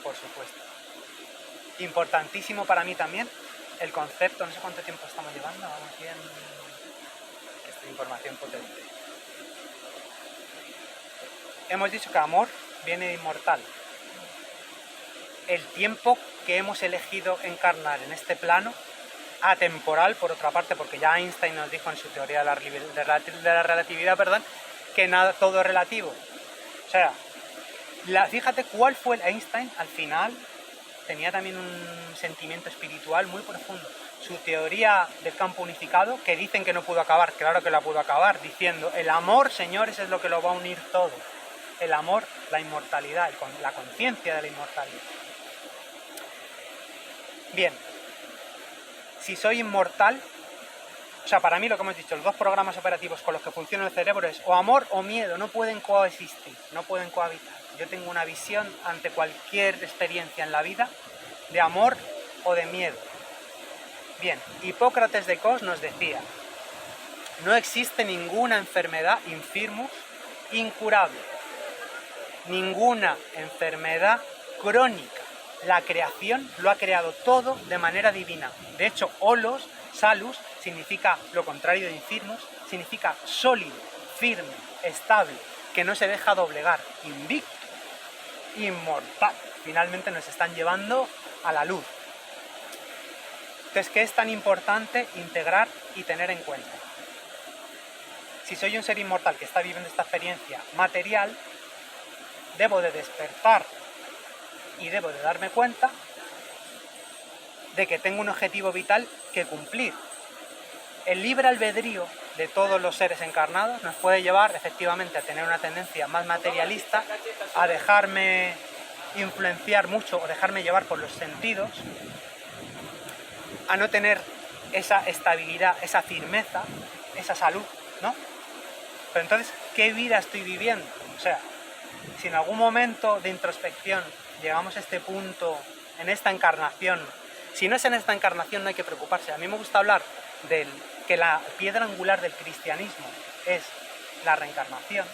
por supuesto. Importantísimo para mí también el concepto, no sé cuánto tiempo estamos llevando, vamos bien, esta información potente. Hemos dicho que amor viene de inmortal. El tiempo que hemos elegido encarnar en este plano, atemporal por otra parte, porque ya Einstein nos dijo en su teoría de la relatividad, que nada, todo es relativo. O sea, fíjate cuál fue el Einstein al final. Tenía también un sentimiento espiritual muy profundo. Su teoría del campo unificado, que dicen que no pudo acabar, claro que la pudo acabar, diciendo: el amor, señores, es lo que lo va a unir todo. El amor, la inmortalidad, la conciencia de la inmortalidad. Bien, si soy inmortal, o sea, para mí lo que hemos dicho, los dos programas operativos con los que funciona el cerebro es o amor o miedo, no pueden coexistir, no pueden cohabitar. Yo tengo una visión ante cualquier experiencia en la vida de amor o de miedo. Bien, Hipócrates de Cos nos decía, no existe ninguna enfermedad infirmus incurable, ninguna enfermedad crónica. La creación lo ha creado todo de manera divina. De hecho, holos, salus, significa lo contrario de infirmus, significa sólido, firme, estable, que no se deja doblegar, invicto, inmortal. Finalmente nos están llevando a la luz. Entonces, ¿qué es tan importante integrar y tener en cuenta? Si soy un ser inmortal que está viviendo esta experiencia material, debo de despertar y debo de darme cuenta de que tengo un objetivo vital que cumplir. El libre albedrío de todos los seres encarnados nos puede llevar efectivamente a tener una tendencia más materialista, a dejarme influenciar mucho o dejarme llevar por los sentidos, a no tener esa estabilidad, esa firmeza, esa salud, ¿no? Pero entonces, ¿qué vida estoy viviendo? O sea, si en algún momento de introspección llegamos a este punto, en esta encarnación, si no es en esta encarnación no hay que preocuparse. A mí me gusta hablar de que la piedra angular del cristianismo es la reencarnación,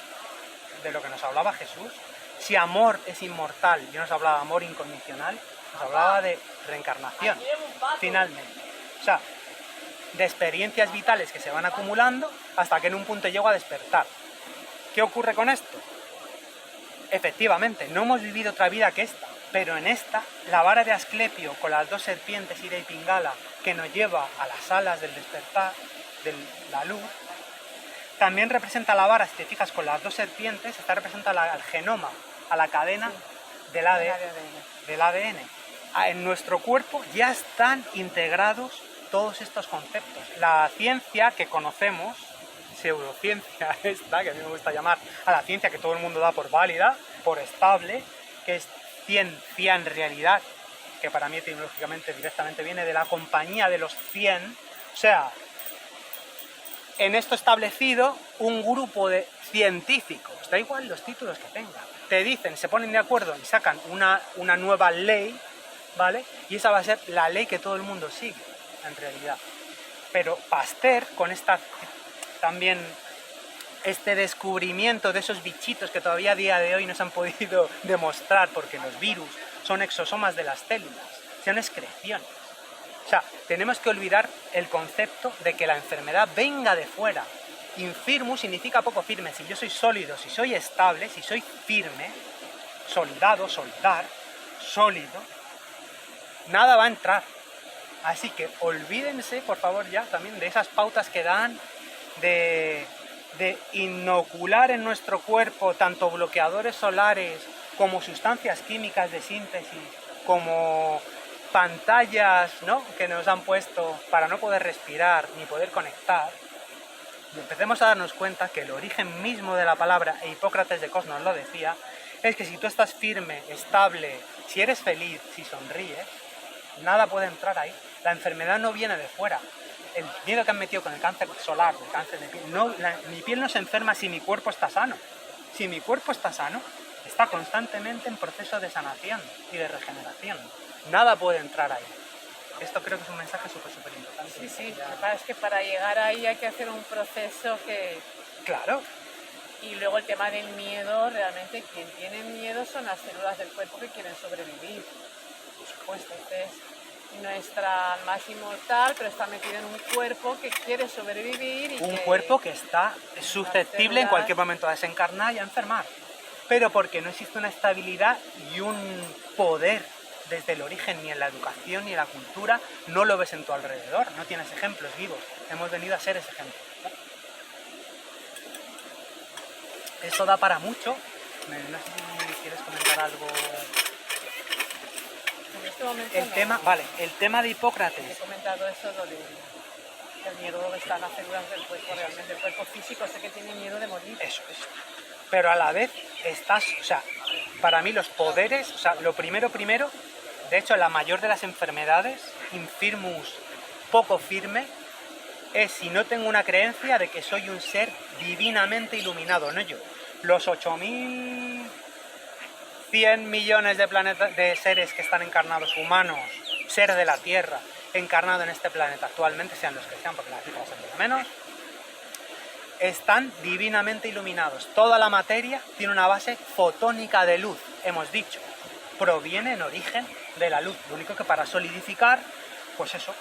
de lo que nos hablaba Jesús. Si amor es inmortal, yo nos hablaba de amor incondicional, nos hablaba de reencarnación, finalmente. O sea, de experiencias vitales que se van acumulando hasta que en un punto llego a despertar. ¿Qué ocurre con esto? Efectivamente, no hemos vivido otra vida que esta, pero en esta, la vara de Asclepio con las dos serpientes, Ira y Pingala, que nos lleva a las alas del despertar, de la luz, también representa la vara, si te fijas, con las dos serpientes, esta representa al genoma, a la cadena del ADN. En nuestro cuerpo ya están integrados todos estos conceptos. La ciencia que conocemos, pseudociencia esta, que a mí me gusta llamar a la ciencia que todo el mundo da por válida, por estable, que es ciencia en realidad, que para mí etimológicamente directamente viene de la compañía de los 100, o sea, en esto establecido un grupo de científicos, da igual los títulos que tengan, te dicen, se ponen de acuerdo y sacan una nueva ley, ¿vale? Y esa va a ser la ley que todo el mundo sigue, en realidad. Pero Pasteur, con también este descubrimiento de esos bichitos que todavía a día de hoy no se han podido demostrar, porque los virus son exosomas de las células, son excreciones. O sea, tenemos que olvidar el concepto de que la enfermedad venga de fuera. Infirmus significa poco firme. Si yo soy sólido, si soy estable, si soy firme, soldado, soldar, sólido, nada va a entrar. Así que olvídense, por favor, ya también de esas pautas que dan de inocular en nuestro cuerpo tanto bloqueadores solares como sustancias químicas de síntesis, como pantallas, ¿no?, que nos han puesto para no poder respirar ni poder conectar. Y empecemos a darnos cuenta que el origen mismo de la palabra, e Hipócrates de Cos nos lo decía, es que si tú estás firme, estable, si eres feliz, si sonríes, nada puede entrar ahí. La enfermedad no viene de fuera. El miedo que han metido con el cáncer solar, el cáncer de piel, mi piel no se enferma si mi cuerpo está sano. Si mi cuerpo está sano, está constantemente en proceso de sanación y de regeneración. Nada puede entrar ahí. Esto creo que es un mensaje súper importante. Sí, sí, lo que pasa es que para llegar ahí hay que hacer un proceso que... Claro. Y luego el tema del miedo, realmente quien tiene miedo son las células del cuerpo que quieren sobrevivir. Por supuesto, entonces nuestra alma es inmortal, pero está metida en un cuerpo que quiere sobrevivir. Y un cuerpo que está susceptible en cualquier momento a desencarnar y a enfermar. Pero porque no existe una estabilidad y un poder desde el origen, ni en la educación ni en la cultura, no lo ves en tu alrededor, no tienes ejemplos vivos. Hemos venido a ser ese ejemplo. Esto da para mucho. No sé si quieres comentar algo. En este momento El tema, vale, el tema de Hipócrates. He comentado eso, lo de el miedo que está en las células del cuerpo, realmente el cuerpo físico, sé que tiene miedo de morir. Eso es. Pero a la vez estás, o sea, para mí los poderes, o sea, lo primero, de hecho la mayor de las enfermedades, infirmus, poco firme, es si no tengo una creencia de que soy un ser divinamente iluminado, no yo. Los 8.100 millones de seres que están encarnados, humanos, ser de la Tierra, encarnado en este planeta actualmente, sean los que sean, porque la Tierra es de menos, están divinamente iluminados. Toda la materia tiene una base fotónica de luz, hemos dicho. Proviene en origen de la luz. Lo único que para solidificar, pues eso,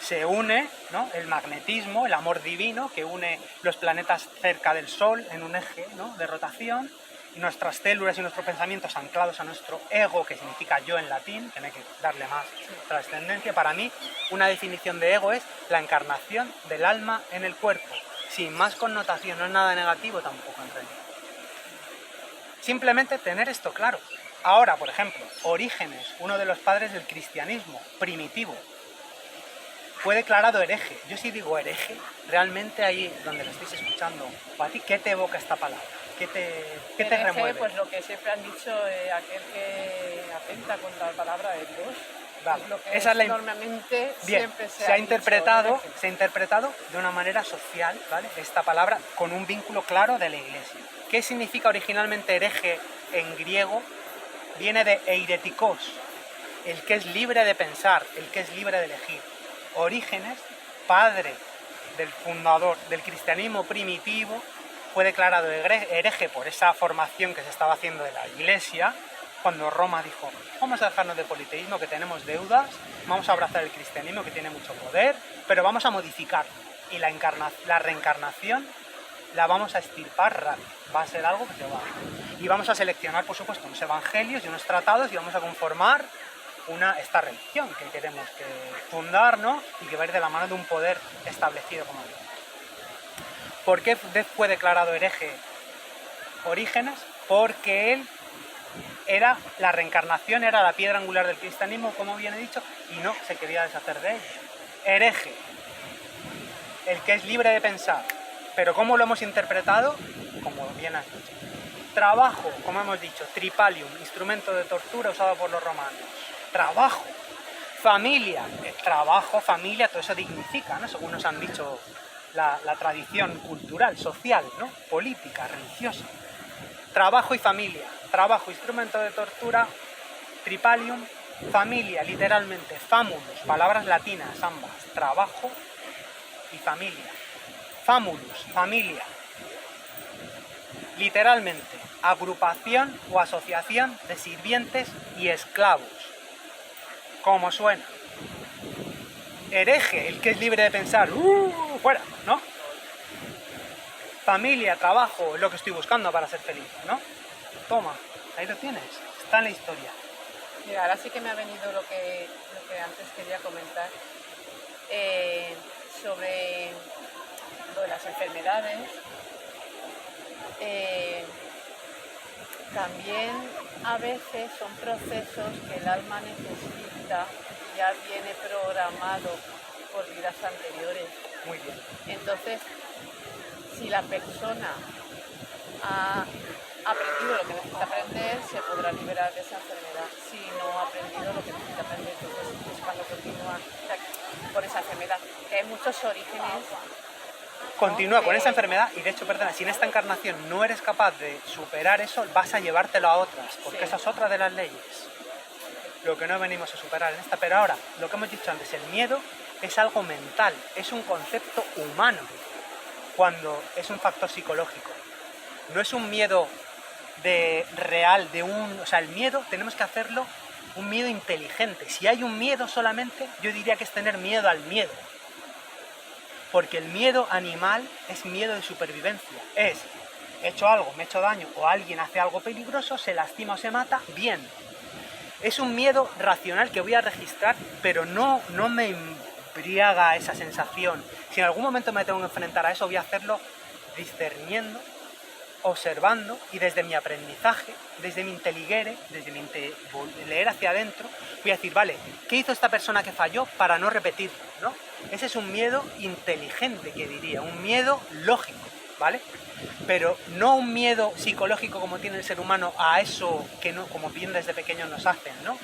se une, ¿no?, el magnetismo, el amor divino, que une los planetas cerca del Sol en un eje, ¿no?, de rotación, y nuestras células y nuestros pensamientos anclados a nuestro ego, que significa yo en latín, que no hay que darle más trascendencia. Para mí, una definición de ego es la encarnación del alma en el cuerpo, sin más connotación, no es nada negativo tampoco en realidad. Simplemente tener esto claro. Ahora, por ejemplo, Orígenes, uno de los padres del cristianismo primitivo, fue declarado hereje. Yo sí digo hereje, realmente ahí donde lo estáis escuchando, o a ti, ¿qué te evoca esta palabra? ¿Qué te remueve? Pues lo que siempre han dicho, aquel que atenta contra la palabra de Dios. Vale. Es lo que Esa es normalmente Bien, siempre se ha interpretado hereje. de una manera social, ¿vale?, esta palabra con un vínculo claro de la Iglesia. ¿Qué significa originalmente hereje en griego? Viene de eiretikos, el que es libre de pensar, el que es libre de elegir. Orígenes, padre del fundador del cristianismo primitivo, fue declarado hereje por esa formación que se estaba haciendo de la Iglesia, cuando Roma dijo, vamos a dejarnos de politeísmo, que tenemos deudas, vamos a abrazar el cristianismo, que tiene mucho poder, pero vamos a modificarlo. Y la reencarnación la vamos a extirpar rápido, va a ser algo que se va a hacer. Y vamos a seleccionar, por supuesto, unos evangelios y unos tratados y vamos a conformar esta religión que queremos fundar, ¿no?, y que va a ir de la mano de un poder establecido como Dios. ¿Por qué fue declarado hereje Orígenes? Porque él era la reencarnación, era la piedra angular del cristianismo, como bien he dicho, y no se quería deshacer de ella. Hereje, el que es libre de pensar. Pero ¿cómo lo hemos interpretado? Como bien has dicho. Trabajo, como hemos dicho, tripalium, instrumento de tortura usado por los romanos. Trabajo. Familia, trabajo, familia, todo eso dignifica, ¿no?, según nos han dicho la tradición cultural, social, ¿no?, política, religiosa. Trabajo y familia. Trabajo, instrumento de tortura, tripalium, familia, literalmente, famulus, palabras latinas ambas, trabajo y familia. Famulus, familia. Literalmente, agrupación o asociación de sirvientes y esclavos. Como suena. Hereje, el que es libre de pensar, fuera, ¿no? Familia, trabajo, es lo que estoy buscando para ser feliz, ¿no? Toma, ahí lo tienes, está en la historia. Mira, ahora sí que me ha venido lo que antes quería comentar sobre lo de las enfermedades. También a veces son procesos que el alma necesita, ya viene programado por vidas anteriores. Muy bien. Entonces, si la persona ha aprendido lo que necesita aprender, se podrá liberar de esa enfermedad. Si no ha aprendido lo que necesita aprender, entonces es cuando continúa por esa enfermedad. Que hay muchos orígenes. Continúa con esa enfermedad y de hecho, perdona, si en esta encarnación no eres capaz de superar eso, vas a llevártelo a otras, porque esa es otra de las leyes. Lo que no venimos a superar en esta. Pero ahora, lo que hemos dicho antes, el miedo es algo mental, es un concepto humano, cuando es un factor psicológico. No es un miedo real, o sea, el miedo tenemos que hacerlo un miedo inteligente. Si hay un miedo solamente, yo diría que es tener miedo al miedo. Porque el miedo animal es miedo de supervivencia. Es, he hecho algo, me he hecho daño, o alguien hace algo peligroso, se lastima o se mata, bien. Es un miedo racional que voy a registrar, pero no me embriaga esa sensación. Si en algún momento me tengo que enfrentar a eso, voy a hacerlo discerniendo, observando, y desde mi aprendizaje, desde mi inteligere, desde mi leer hacia adentro, voy a decir, vale, ¿qué hizo esta persona que falló para no repetirlo, ¿no? Ese es un miedo inteligente, que diría, un miedo lógico, ¿vale? Pero no un miedo psicológico como tiene el ser humano a eso que no, como bien desde pequeños nos hacen, ¿no?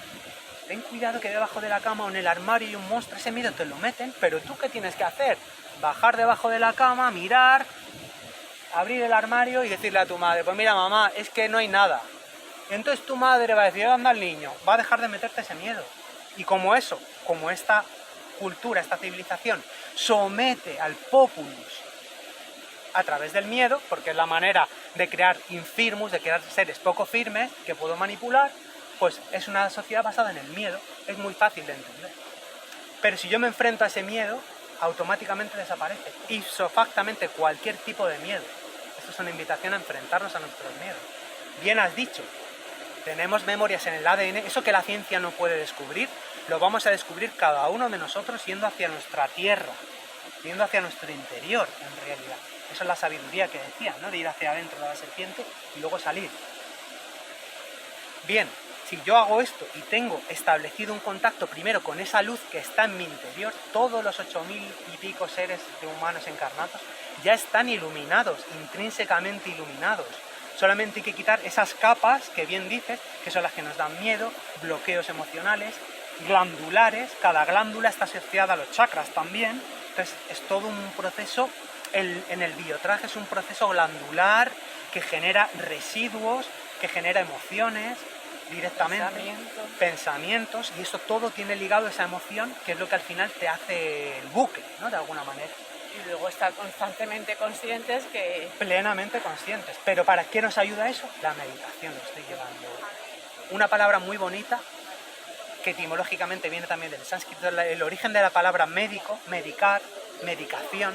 Ten cuidado que debajo de la cama o en el armario hay un monstruo, ese miedo te lo meten, pero ¿tú qué tienes que hacer? Bajar debajo de la cama, mirar, abrir el armario y decirle a tu madre, pues mira mamá, es que no hay nada. Y entonces tu madre va a decir, anda el niño, va a dejar de meterte ese miedo. Y como eso, como esta cultura, esta civilización, somete al populus a través del miedo, porque es la manera de crear infirmus, de crear seres poco firmes que puedo manipular, pues es una sociedad basada en el miedo, es muy fácil de entender. Pero si yo me enfrento a ese miedo, automáticamente desaparece, ipso factamente cualquier tipo de miedo. Esto es una invitación a enfrentarnos a nuestros miedos. Bien has dicho, tenemos memorias en el ADN, eso que la ciencia no puede descubrir, lo vamos a descubrir cada uno de nosotros yendo hacia nuestra tierra, yendo hacia nuestro interior, en realidad. Eso es la sabiduría que decía, ¿no? De ir hacia adentro de la serpiente y luego salir. Bien, si yo hago esto y tengo establecido un contacto primero con esa luz que está en mi interior, todos los 8000 y pico seres de humanos encarnados ya están iluminados, intrínsecamente iluminados. Solamente hay que quitar esas capas que bien dices, que son las que nos dan miedo, bloqueos emocionales, glandulares, cada glándula está asociada a los chakras también, entonces es todo un proceso, en el biotraje es un proceso glandular que genera residuos, que genera emociones directamente, pensamientos, y eso todo tiene ligado a esa emoción, que es lo que al final te hace el bucle, ¿no? De alguna manera. Y luego estar constantemente conscientes que... Plenamente conscientes. ¿Pero para qué nos ayuda eso? La meditación, lo estoy llevando. Una palabra muy bonita, que etimológicamente viene también del sánscrito, el origen de la palabra médico, medicar, medicación.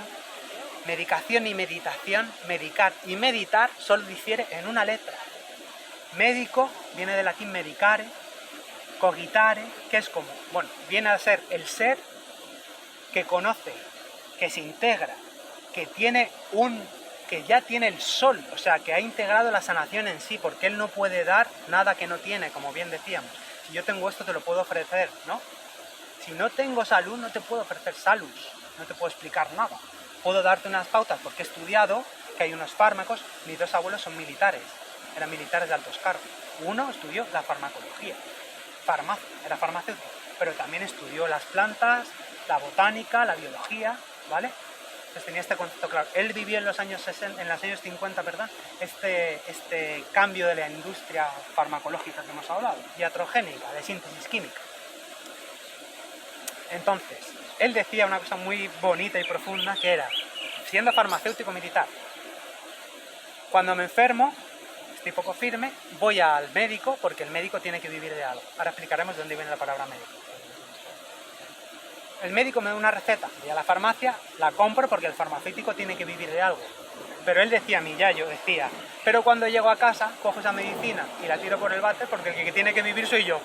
Medicación y meditación, medicar y meditar solo difiere en una letra. Médico viene del latín medicare, cogitare, que es como, bueno, viene a ser el ser que conoce, que se integra, que ya tiene el sol, o sea, que ha integrado la sanación en sí, porque él no puede dar nada que no tiene, como bien decíamos. Si yo tengo esto, te lo puedo ofrecer, ¿no? Si no tengo salud, no te puedo ofrecer salud, no te puedo explicar nada. Puedo darte unas pautas porque he estudiado que hay unos fármacos. Mis dos abuelos son militares, eran militares de altos cargos. Uno estudió la farmacología, era farmacéutico, pero también estudió las plantas, la botánica, la biología, ¿vale? Entonces tenía este concepto claro. Él vivió en los años 60, en los años 50, perdón, este cambio de la industria farmacológica que hemos hablado, iatrogénica, de síntesis química. Entonces, él decía una cosa muy bonita y profunda, que era, siendo farmacéutico militar, cuando me enfermo, estoy poco firme, voy al médico, porque el médico tiene que vivir de algo. Ahora explicaremos de dónde viene la palabra médico. El médico me da una receta, voy a la farmacia, la compro porque el farmacéutico tiene que vivir de algo. Pero él decía, mi yayo decía, pero cuando llego a casa, cojo esa medicina y la tiro por el váter porque el que tiene que vivir soy yo.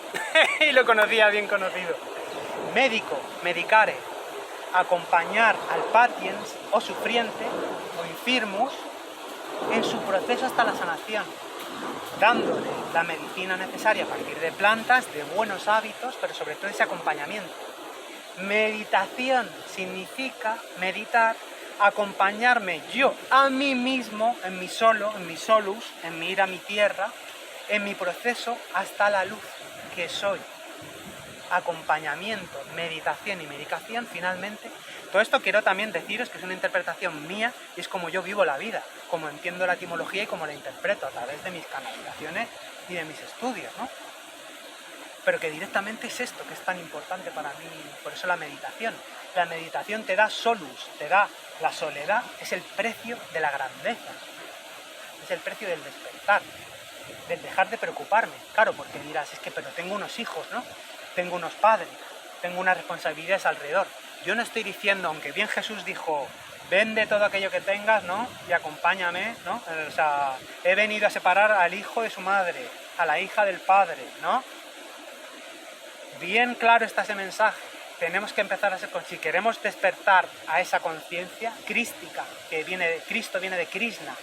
Y lo conocía, bien conocido. Médico, medicare, acompañar al patiens o sufriente o infirmus en su proceso hasta la sanación, dándole la medicina necesaria a partir de plantas, de buenos hábitos, pero sobre todo ese acompañamiento. Meditación significa meditar, acompañarme yo a mí mismo, en mi solo, en mi solus, en mi ir a mi tierra, en mi proceso hasta la luz que soy. Acompañamiento, meditación y medicación, finalmente. Todo esto quiero también deciros que es una interpretación mía y es como yo vivo la vida, como entiendo la etimología y como la interpreto a través de mis canalizaciones y de mis estudios, ¿no? Pero que directamente es esto que es tan importante para mí, por eso la meditación. La meditación te da solus, te da la soledad, es el precio de la grandeza, es el precio del despertar, del dejar de preocuparme. Claro, porque dirás, es que pero tengo unos hijos, ¿no? Tengo unos padres, tengo unas responsabilidades alrededor. Yo no estoy diciendo, aunque bien Jesús dijo, vende todo aquello que tengas, ¿no? Y acompáñame, ¿no? O sea, he venido a separar al hijo de su madre, a la hija del padre, ¿no? Bien claro está ese mensaje. Tenemos que empezar a ser, si queremos despertar a esa conciencia crística, que viene de Cristo, viene de Krishna,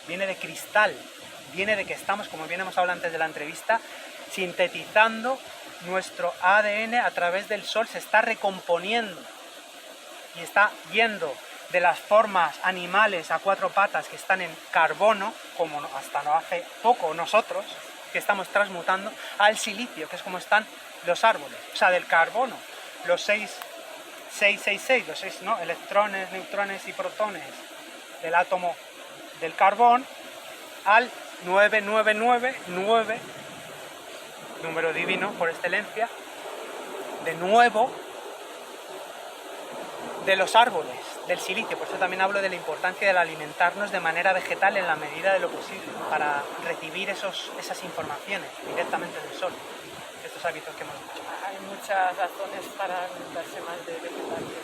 viene de cristal, viene de que estamos, como bien hemos hablado antes de la entrevista, sintetizando nuestro ADN a través del sol, se está recomponiendo y está yendo de las formas animales a cuatro patas que están en carbono, como hasta no hace poco nosotros, que estamos transmutando, al silicio, que es como están los árboles, o sea, del carbono, los 666, los 6, ¿no? Electrones, neutrones y protones del átomo del carbón, al 9999, número divino por excelencia, de nuevo, de los árboles, del silicio. Por eso también hablo de la importancia del alimentarnos de manera vegetal en la medida de lo posible, para recibir esas informaciones directamente del sol, estos hábitos que hemos dicho. Hay muchas razones para alimentarse más de vegetales.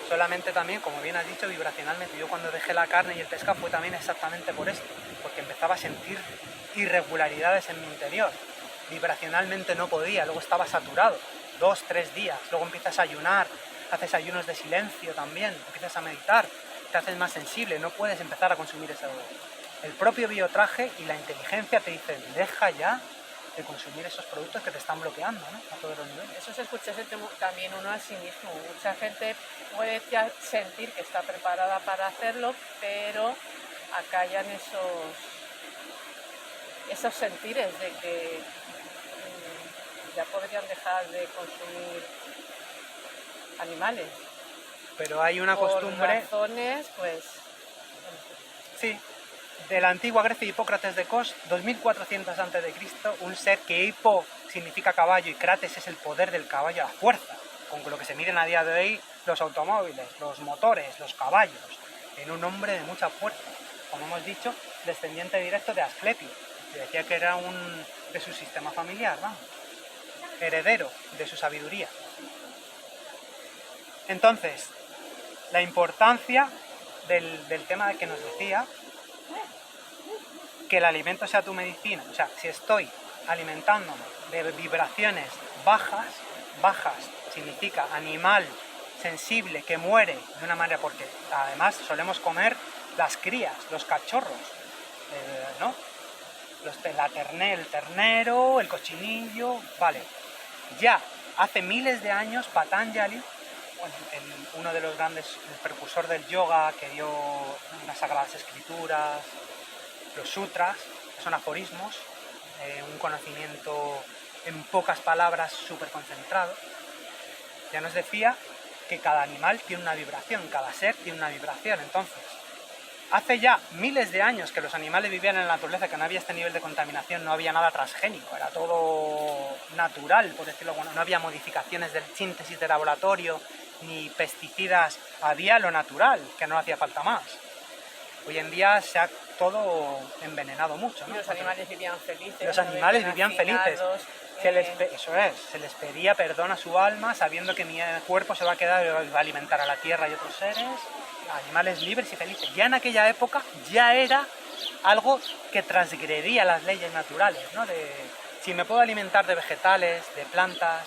Solamente también, como bien has dicho, vibracionalmente. Yo cuando dejé la carne y el pescado fue también exactamente por esto, porque empezaba a sentir irregularidades en mi interior. Vibracionalmente no podía, luego estaba saturado, 2, 3 días, luego empiezas a ayunar, haces ayunos de silencio también, empiezas a meditar, te haces más sensible, no puedes empezar a consumir ese oro. El propio biotraje y la inteligencia te dicen, deja ya de consumir esos productos que te están bloqueando, ¿no? A todos los niveles. Eso se escucha también uno a sí mismo. Mucha gente puede ya sentir que está preparada para hacerlo, pero acallan esos sentires de que ya podrían dejar de consumir animales. Pero hay una Por costumbre... razones, pues... Sí, de la antigua Grecia, Hipócrates de Kos, 2400 a.C., un ser que hipo significa caballo y crates es el poder del caballo, la fuerza, con lo que se miden a día de hoy los automóviles, los motores, los caballos, en un hombre de mucha fuerza, como hemos dicho, descendiente directo de Asclepio, que decía que era de su sistema familiar, vamos, heredero de su sabiduría. Entonces, la importancia del tema que nos decía, que el alimento sea tu medicina. O sea, si estoy alimentándome de vibraciones bajas significa animal sensible que muere de una manera, porque además solemos comer las crías, los cachorros, ¿no? El ternero, el cochinillo, vale. Ya hace miles de años Patanjali, uno de los grandes, el precursor del yoga, que dio las sagradas escrituras, los sutras, que son aforismos, un conocimiento en pocas palabras súper concentrado, ya nos decía que cada animal tiene una vibración, cada ser tiene una vibración. Entonces, hace ya miles de años que los animales vivían en la naturaleza, que no había este nivel de contaminación, no había nada transgénico, era todo natural, por decirlo bueno, no había modificaciones de síntesis de laboratorio, ni pesticidas, había lo natural, que no hacía falta más. Hoy en día se ha todo envenenado mucho, ¿no? Y los animales vivían felices. Los animales vivían felices. Se les pedía perdón a su alma, sabiendo que mi cuerpo se va a quedar, va a alimentar a la tierra y otros seres, animales libres y felices. Ya en aquella época ya era algo que transgredía las leyes naturales, ¿no? Si me puedo alimentar de vegetales, de plantas,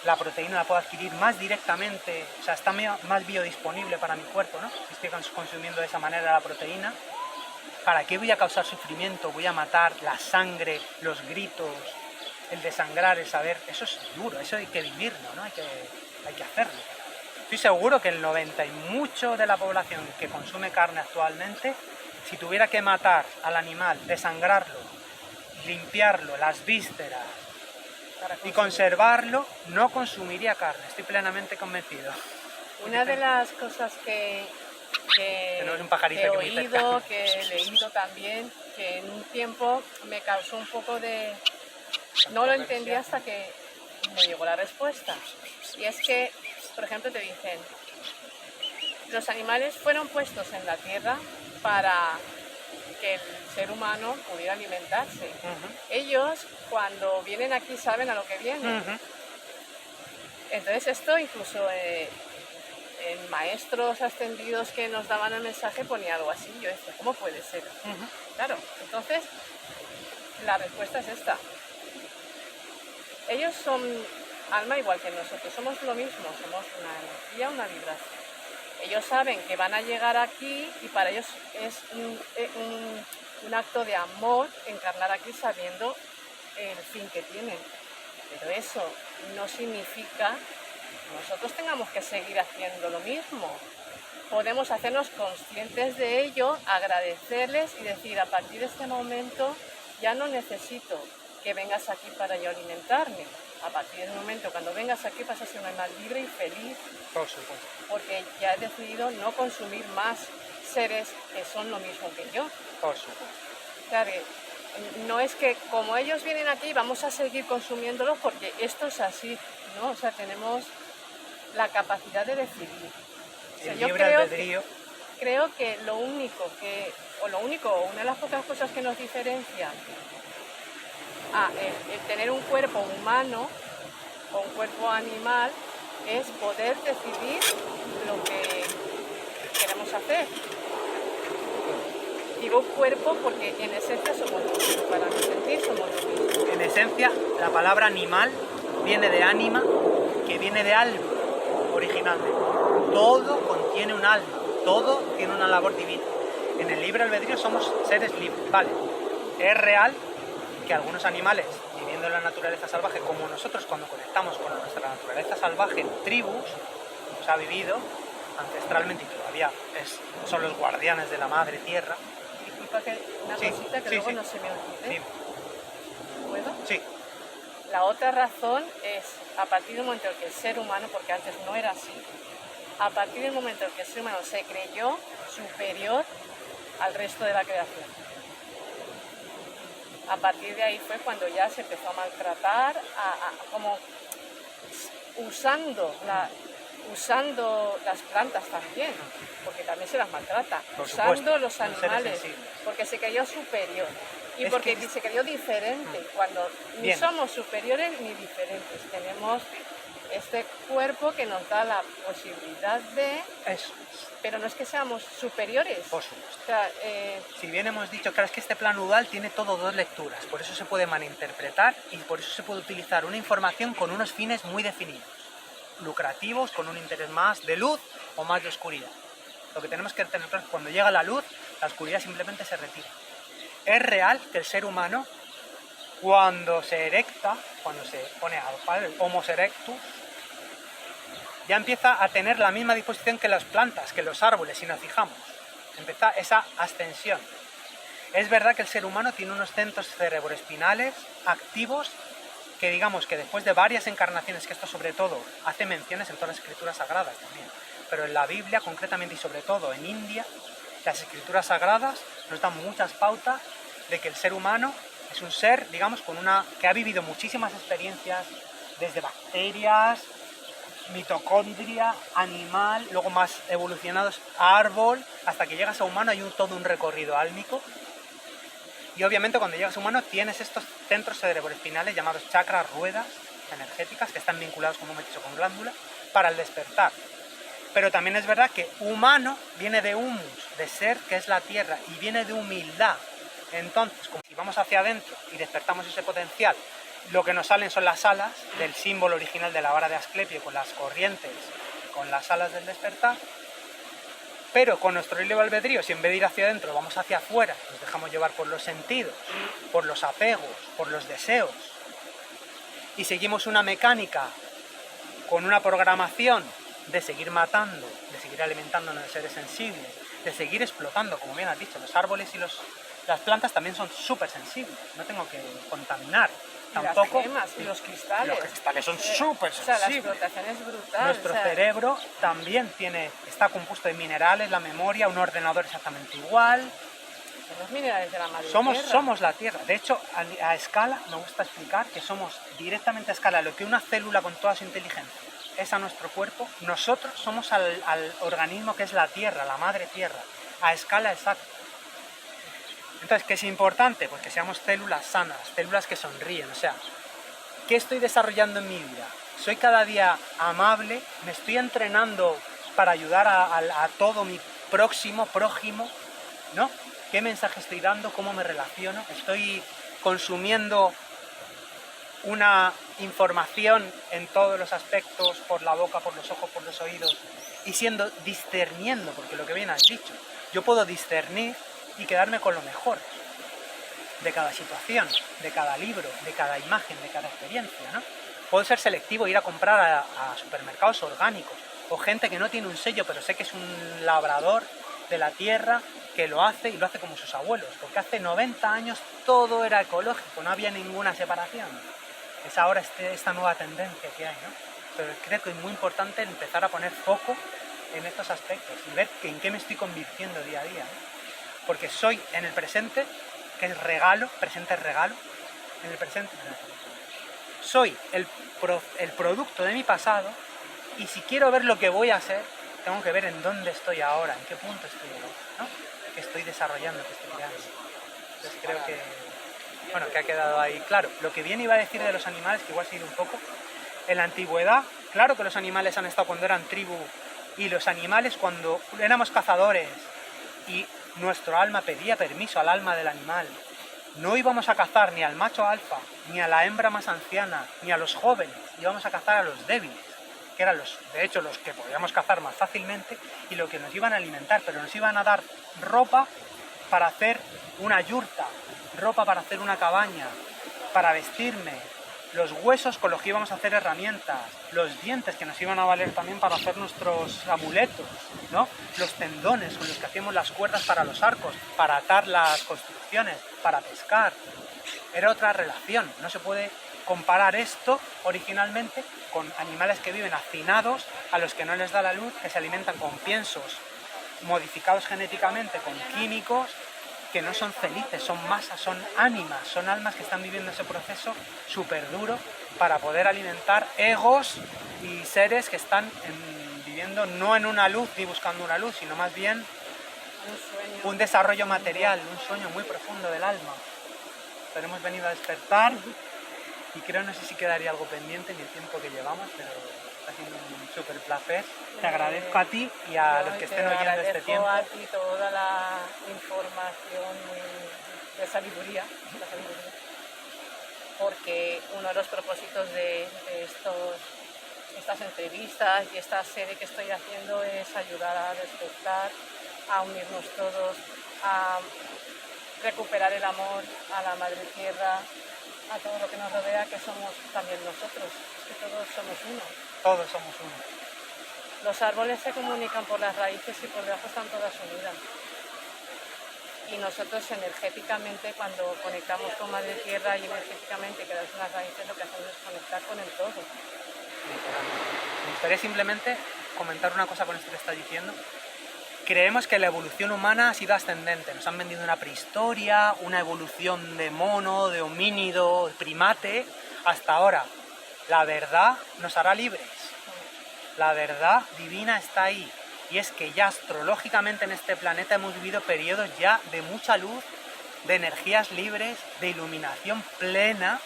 la proteína la puedo adquirir más directamente, o sea, está más biodisponible para mi cuerpo, ¿no? Si estoy consumiendo de esa manera la proteína, ¿para qué voy a causar sufrimiento? Voy a matar la sangre, los gritos, el desangrar, el saber. Eso es duro, eso hay que vivirlo, ¿no? Hay que hacerlo. Estoy seguro que el 90 y mucho de la población que consume carne actualmente, si tuviera que matar al animal, desangrarlo, limpiarlo, las vísceras y conservarlo, no consumiría carne. Estoy plenamente convencido. Una de las cosas que he oído, que he leído también, que en un tiempo me causó un poco de... No lo entendí hasta que me llegó la respuesta. Y es que, por ejemplo, te dicen, los animales fueron puestos en la tierra para que el ser humano pudiera alimentarse. Ellos, cuando vienen aquí, saben a lo que vienen. Entonces esto incluso... en maestros ascendidos que nos daban el mensaje ponía algo así. Yo decía, ¿cómo puede ser? Claro, entonces la respuesta es esta. Ellos son alma igual que nosotros, somos lo mismo, somos una energía, una vibración. Ellos saben que van a llegar aquí y para ellos es un acto de amor encarnar aquí sabiendo el fin que tienen. Pero eso no significa nosotros tengamos que seguir haciendo lo mismo. Podemos hacernos conscientes de ello, agradecerles y decir, a partir de este momento ya no necesito que vengas aquí para yo alimentarme. A partir del momento cuando vengas aquí vas a ser un animal libre y feliz. Por supuesto. Porque ya he decidido no consumir más seres que son lo mismo que yo. Por supuesto. Claro, no es que como ellos vienen aquí vamos a seguir consumiéndolos porque esto es así, ¿no? O sea, tenemos la capacidad de decidir. O sea, El yo libre albedrío. creo que una de las pocas cosas que nos diferencia el tener un cuerpo humano o un cuerpo animal es poder decidir lo que queremos hacer. Digo cuerpo porque en esencia somos lo mismo, para mi sentir somos lo mismo. En esencia, la palabra animal viene de ánima, que viene de alma, originalmente. Todo contiene un alma, todo tiene una labor divina. En el libre albedrío somos seres libres, ¿vale? Es real que algunos animales, viviendo en la naturaleza salvaje, como nosotros cuando conectamos con nuestra naturaleza salvaje en tribus, nos ha vivido ancestralmente y todavía son los guardianes de la madre tierra. Disculpa que una cosita que luego no se me olvide. Sí. ¿Puedo? Sí. La otra razón es, a partir del momento en que el ser humano, porque antes no era así, a partir del momento en que el ser humano se creyó superior al resto de la creación. A partir de ahí fue cuando ya se empezó a maltratar, como usando las plantas también, porque también se las maltrata, usando los animales, porque se creyó superior y porque se creyó diferente, cuando ni somos superiores ni diferentes, tenemos este cuerpo que nos da la posibilidad de... Eso. Pero no es que seamos superiores. Por supuesto. O sea, si bien hemos dicho, claro, es que este plan nodal tiene todo dos lecturas, por eso se puede malinterpretar y por eso se puede utilizar una información con unos fines muy definidos, lucrativos, con un interés más de luz o más de oscuridad. Lo que tenemos que tener claro es que cuando llega la luz, la oscuridad simplemente se retira. Es real que el ser humano, cuando se erecta, cuando se pone al Homo erectus, ya empieza a tener la misma disposición que las plantas, que los árboles, si nos fijamos. Empieza esa ascensión. Es verdad que el ser humano tiene unos centros cerebroespinales activos que digamos que después de varias encarnaciones, que esto sobre todo hace menciones en todas las escrituras sagradas también, pero en la Biblia concretamente y sobre todo en India, las escrituras sagradas nos dan muchas pautas de que el ser humano es un ser, digamos, que ha vivido muchísimas experiencias, desde bacterias, mitocondria, animal, luego más evolucionados, árbol, hasta que llegas a humano hay todo un recorrido álmico. Y obviamente cuando llegas a humano tienes estos centros cerebroespinales llamados chakras, ruedas energéticas, que están vinculados, como hemos dicho, con glándulas, para el despertar. Pero también es verdad que humano viene de humus, de ser, que es la tierra, y viene de humildad. Entonces, como si vamos hacia adentro y despertamos ese potencial, lo que nos salen son las alas del símbolo original de la vara de Asclepio, con las corrientes, con las alas del despertar. Pero con nuestro libre albedrío, si en vez de ir hacia adentro vamos hacia afuera, nos dejamos llevar por los sentidos, por los apegos, por los deseos, y seguimos una mecánica con una programación de seguir matando, de seguir alimentándonos de seres sensibles, de seguir explotando, como bien has dicho, los árboles y las plantas también son súper sensibles, no tengo que contaminar. Tampoco, las gemas y los cristales. Los cristales son súper sensibles. O sea, la explotación es brutal. Nuestro cerebro también está compuesto de minerales, la memoria, un ordenador exactamente igual. Son los minerales de la madre tierra. Somos la Tierra. De hecho, a escala, me gusta explicar que somos directamente a escala lo que una célula con toda su inteligencia es a nuestro cuerpo. Nosotros somos al organismo que es la Tierra, la madre Tierra, a escala exacta. Entonces, ¿qué es importante? Pues que seamos células sanas, células que sonríen. O sea, ¿qué estoy desarrollando en mi vida? ¿Soy cada día amable? ¿Me estoy entrenando para ayudar a todo mi prójimo? ¿No? ¿Qué mensaje estoy dando? ¿Cómo me relaciono? ¿Estoy consumiendo una información en todos los aspectos, por la boca, por los ojos, por los oídos, y discerniendo? Porque lo que bien has dicho, yo puedo discernir y quedarme con lo mejor de cada situación, de cada libro, de cada imagen, de cada experiencia, ¿no? Puedo ser selectivo, ir a comprar a supermercados orgánicos, o gente que no tiene un sello, pero sé que es un labrador de la tierra que lo hace y lo hace como sus abuelos, porque hace 90 años todo era ecológico, no había ninguna separación. Es ahora esta nueva tendencia que hay, ¿no? Pero creo que es muy importante empezar a poner foco en estos aspectos y ver en qué me estoy convirtiendo día a día, ¿no? Porque soy en el presente, que es regalo, presente es regalo, en el presente soy el producto de mi pasado Y si quiero ver lo que voy a ser, tengo que ver en dónde estoy ahora, en qué punto estoy ahora, ¿no? Que estoy desarrollando, que estoy creando. Entonces creo que, bueno, que ha quedado ahí claro. Lo que bien iba a decir de los animales, que igual se ha ido un poco, en la antigüedad, claro que los animales han estado cuando eran tribu, y los animales cuando éramos cazadores y nuestro alma pedía permiso al alma del animal, no íbamos a cazar ni al macho alfa, ni a la hembra más anciana, ni a los jóvenes, íbamos a cazar a los débiles, que eran de hecho los que podíamos cazar más fácilmente y lo que nos iban a alimentar, pero nos iban a dar ropa para hacer una yurta, ropa para hacer una cabaña, para vestirme, los huesos con los que íbamos a hacer herramientas, los dientes que nos iban a valer también para hacer nuestros amuletos, ¿no? Los tendones con los que hacíamos las cuerdas para los arcos, para atar las construcciones, para pescar. Era otra relación, no se puede comparar esto originalmente con animales que viven hacinados, a los que no les da la luz, que se alimentan con piensos modificados genéticamente, con químicos, que no son felices, son masas, son ánimas, son almas que están viviendo ese proceso súper duro para poder alimentar egos y seres que están viviendo no en una luz ni buscando una luz, sino más bien un desarrollo material, un sueño muy profundo del alma. Pero hemos venido a despertar y creo, no sé si quedaría algo pendiente en el tiempo que llevamos, pero ha sido un súper placer. Te agradezco a ti y a los que estén oyendo este tiempo. Te agradezco a ti toda la información de sabiduría, porque uno de los propósitos de estas entrevistas y esta serie que estoy haciendo es ayudar a despertar, a unirnos todos, a recuperar el amor a la Madre Tierra, a todo lo que nos rodea, que somos también nosotros, que todos somos uno. Todos somos uno. Los árboles se comunican por las raíces y por debajo están todas unidas. Y nosotros energéticamente, cuando conectamos con Madre Tierra y energéticamente quedamos en las raíces, lo que hacemos es conectar con el todo. Me gustaría simplemente comentar una cosa con esto que está diciendo. Creemos que la evolución humana ha sido ascendente. Nos han vendido una prehistoria, una evolución de mono, de homínido, de primate, hasta ahora. La verdad nos hará libres. La verdad divina está ahí. Y es que ya astrológicamente en este planeta hemos vivido periodos ya de mucha luz, de energías libres, de iluminación plena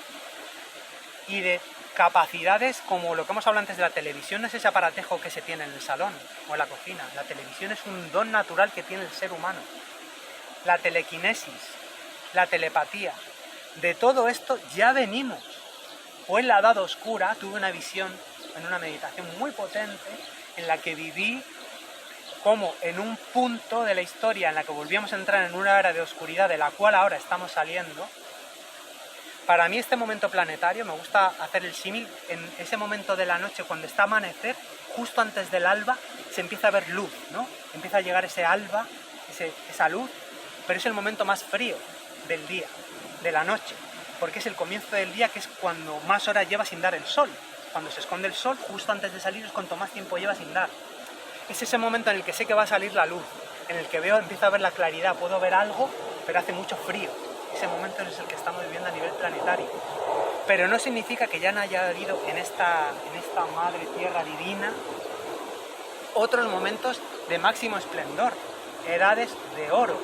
y de capacidades como lo que hemos hablado antes de la televisión. No es ese aparatejo que se tiene en el salón o en la cocina. La televisión es un don natural que tiene el ser humano. La telequinesis, la telepatía, de todo esto ya venimos. Fue en la Edad Oscura, tuve una visión en una meditación muy potente en la que viví como en un punto de la historia en la que volvíamos a entrar en una era de oscuridad de la cual ahora estamos saliendo. Para mí este momento planetario, me gusta hacer el símil, en ese momento de la noche cuando está amanecer, justo antes del alba, se empieza a ver luz, ¿no? Empieza a llegar ese alba, esa luz, pero es el momento más frío del día, de la noche, porque es el comienzo del día, que es cuando más horas lleva sin dar el sol. Cuando se esconde el sol, justo antes de salir, es cuanto más tiempo lleva sin dar. Es ese momento en el que sé que va a salir la luz, en el que empiezo a ver la claridad, puedo ver algo, pero hace mucho frío. Ese momento es el que estamos viviendo a nivel planetario. Pero no significa que ya no haya habido en esta Madre Tierra divina otros momentos de máximo esplendor, edades de oro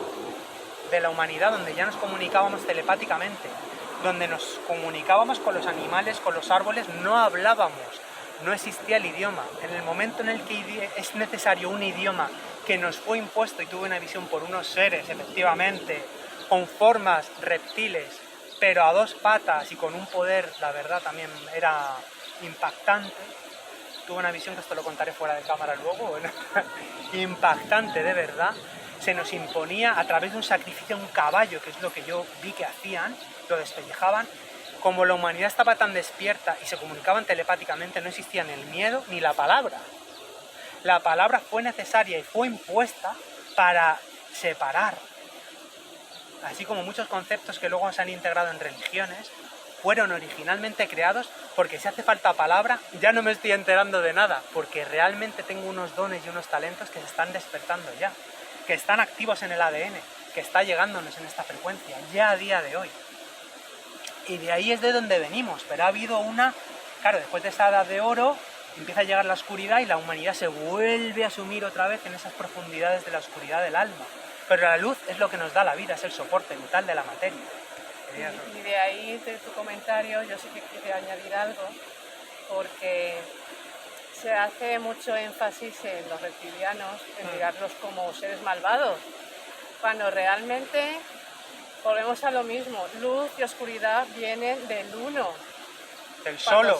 de la humanidad, donde ya nos comunicábamos telepáticamente, donde nos comunicábamos con los animales, con los árboles, no hablábamos, no existía el idioma. En el momento en el que es necesario un idioma que nos fue impuesto, y tuve una visión por unos seres, efectivamente, con formas reptiles, pero a dos patas y con un poder, la verdad, también era impactante. Tuve una visión, que esto lo contaré fuera de cámara luego, impactante de verdad. Se nos imponía a través de un sacrificio a un caballo, que es lo que yo vi que hacían, lo despellejaban. Como la humanidad estaba tan despierta y se comunicaban telepáticamente, no existía ni el miedo ni la palabra. La palabra fue necesaria y fue impuesta para separar. Así como muchos conceptos que luego se han integrado en religiones, fueron originalmente creados porque si hace falta palabra, ya no me estoy enterando de nada, porque realmente tengo unos dones y unos talentos que se están despertando ya, que están activos en el ADN, que está llegándonos en esta frecuencia, ya a día de hoy. Y de ahí es de donde venimos, pero ha habido claro, después de esa edad de oro, empieza a llegar la oscuridad y la humanidad se vuelve a sumir otra vez en esas profundidades de la oscuridad del alma. Pero la luz es lo que nos da la vida, es el soporte vital de la materia. Y de ahí, de tu comentario, yo sí que quería añadir algo, porque se hace mucho énfasis en los reptilianos, en mirarlos como seres malvados, cuando realmente volvemos a lo mismo, luz y oscuridad vienen del uno. Del solo,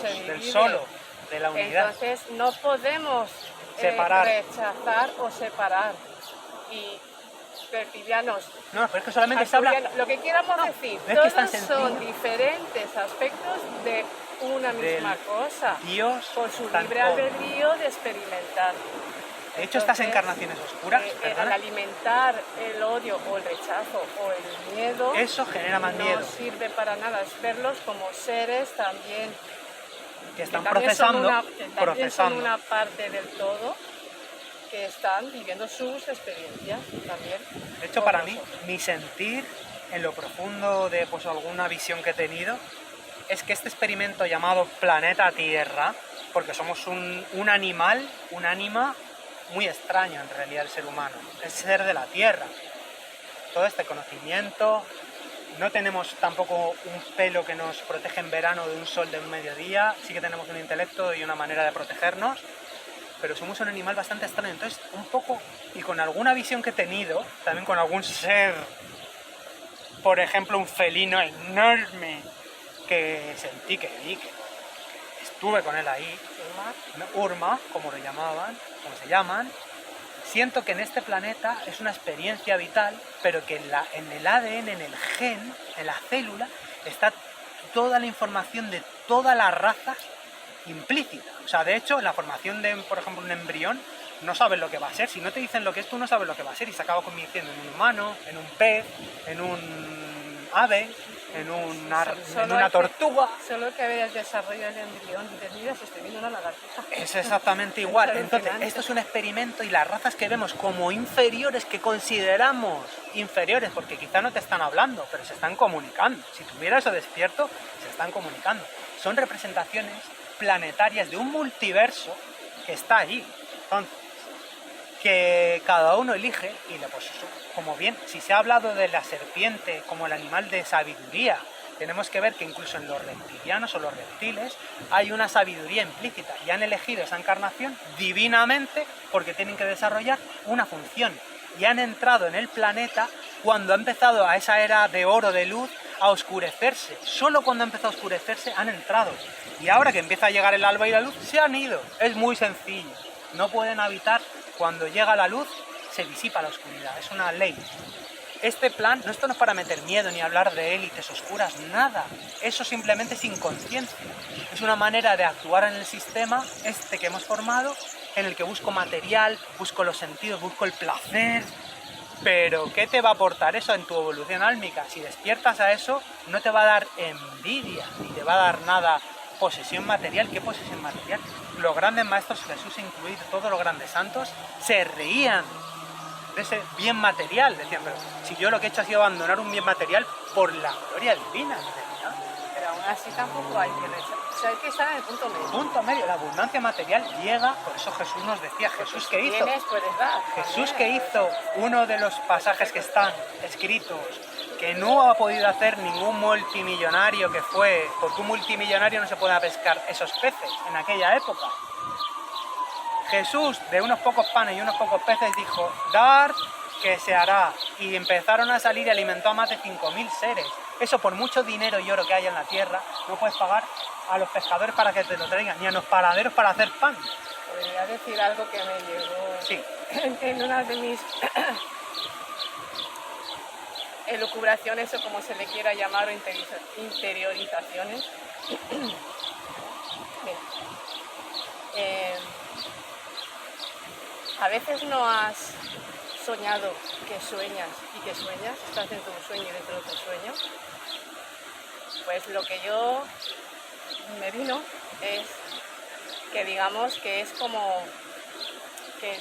de la unidad. Entonces no podemos separar, rechazar o separar. Y reptilianos, no, pero es que solamente se habla... Lo que queramos decir, todos son diferentes aspectos de una misma cosa. Dios con su libre albedrío de experimentar. De hecho, estas encarnaciones oscuras, al alimentar el odio o el rechazo o el miedo, eso genera más miedo. No sirve para nada, es verlos como seres también que están procesando, son una parte del todo, que están viviendo sus experiencias también. De hecho, para mí, mi sentir en lo profundo de pues, alguna visión que he tenido es que este experimento llamado planeta Tierra, porque somos un animal, un ánima muy extraño en realidad el ser humano, es ser de la Tierra. Todo este conocimiento, no tenemos tampoco un pelo que nos protege en verano de un sol de un mediodía, sí que tenemos un intelecto y una manera de protegernos, pero somos un animal bastante extraño. Entonces, un poco, y con alguna visión que he tenido, también con algún ser, por ejemplo, un felino enorme, que sentí, que vi, que estuve con él ahí, Urma, como lo llamaban, como se llaman, siento que en este planeta es una experiencia vital, pero que en el ADN, en el gen, en la célula, está toda la información de todas las razas implícita. O sea, de hecho, en la formación de, por ejemplo, un embrión, no sabes lo que va a ser. Si no te dicen lo que es, tú no sabes lo que va a ser y se acaba convirtiendo en un humano, en un pez, en un ave, en una tortuga. Solo que veas el desarrollo del embrión y dices, mira, se estoy viendo una lagartija. Es exactamente igual. Entonces, esto es un experimento y las razas que vemos como inferiores, que consideramos inferiores, porque quizá no te están hablando, pero se están comunicando. Si tuviera eso despierto, se están comunicando. Son representaciones planetarias de un multiverso que está allí. Entonces, que cada uno elige, y pues eso, como bien, si se ha hablado de la serpiente como el animal de sabiduría, tenemos que ver que incluso en los reptilianos o los reptiles hay una sabiduría implícita y han elegido esa encarnación divinamente porque tienen que desarrollar una función y han entrado en el planeta cuando ha empezado a esa era de oro, de luz, a oscurecerse. Solo cuando ha empezado a oscurecerse han entrado y ahora que empieza a llegar el alba y la luz se han ido. Es muy sencillo, no pueden habitar. Cuando llega la luz, se disipa la oscuridad, es una ley. Este plan, esto no es para meter miedo ni hablar de élites oscuras, nada. Eso simplemente es inconsciencia. Es una manera de actuar en el sistema este que hemos formado, en el que busco material, busco los sentidos, busco el placer. Pero, ¿qué te va a aportar eso en tu evolución álmica? Si despiertas a eso, no te va a dar envidia, ni te va a dar nada posesión material. ¿Qué posesión material? Los grandes maestros, Jesús incluido, todos los grandes santos, se reían de ese bien material. Decían, pero si yo lo que he hecho ha sido abandonar un bien material por la gloria divina. Pero aún así tampoco hay que rechazar. O sea, hay que estar en el punto medio. Punto medio. La abundancia material llega, por eso Jesús nos decía, Jesús que hizo. Puedes dar. Jesús que hizo uno de los pasajes que están escritos, que no ha podido hacer ningún multimillonario que fue, porque un multimillonario no se puede pescar esos peces en aquella época. Jesús, de unos pocos panes y unos pocos peces, dijo, dar que se hará. Y empezaron a salir y alimentó a más de 5.000 seres. Eso por mucho dinero y oro que haya en la tierra, no puedes pagar a los pescadores para que te lo traigan, ni a los panaderos para hacer pan. Podría decir algo que me llegó sí. en una de mis elucubraciones, o como se le quiera llamar, o interiorizaciones. A veces no has soñado que sueñas y que sueñas, estás dentro de un sueño y dentro de otro sueño. Pues lo que yo me vino es que digamos que es como que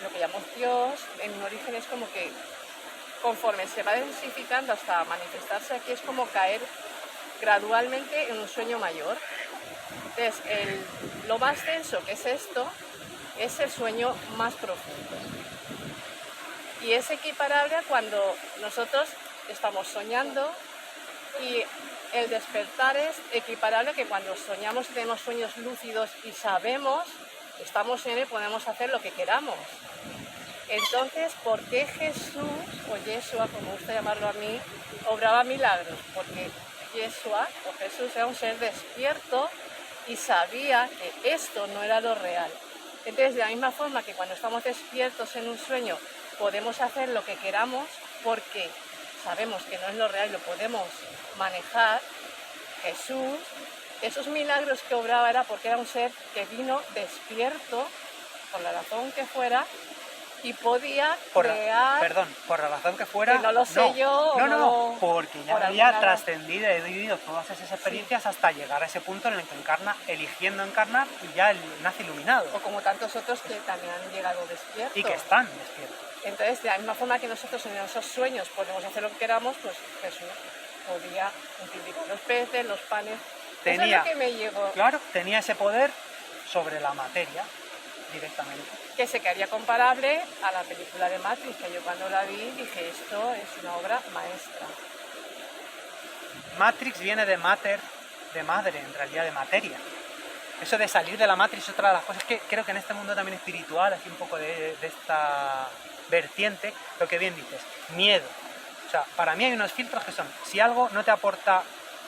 lo que llamamos Dios en un origen es como que conforme se va densificando hasta manifestarse aquí es como caer gradualmente en un sueño mayor. Entonces, lo más denso que es esto, es el sueño más profundo. Y es equiparable a cuando nosotros estamos soñando, y el despertar es equiparable a que cuando soñamos y tenemos sueños lúcidos y sabemos, estamos en él, podemos hacer lo que queramos. Entonces, ¿por qué Jesús, o Yeshua, como gusta llamarlo a mí, obraba milagros? Porque Yeshua, o Jesús, era un ser despierto y sabía que esto no era lo real. Entonces, de la misma forma que cuando estamos despiertos en un sueño podemos hacer lo que queramos porque sabemos que no es lo real, lo podemos manejar, Jesús, esos milagros que obraba era porque era un ser que vino despierto, por la razón que fuera, y podía crear... Perdón, por la razón que fuera... Que no lo sé yo... No, porque ya por había alguna- trascendido y vivido todas esas experiencias hasta llegar a ese punto en el que encarna, eligiendo encarnar, y ya nace iluminado. O como tantos otros que también han llegado despiertos. Y que están despiertos. Entonces, de la misma forma que nosotros en esos sueños podemos hacer lo que queramos, pues Jesús podía multiplicar los peces, los panes. Eso es lo que me llegó. Claro, tenía ese poder sobre la materia directamente. Que se quedaría comparable a la película de Matrix, que yo cuando la vi dije, esto es una obra maestra. Matrix viene de mater, de madre, en realidad de materia. Eso de salir de la Matrix es otra de las cosas que creo que en este mundo también espiritual, así un poco de esta vertiente, lo que bien dices, miedo. O sea, para mí hay unos filtros que son, si algo no te aporta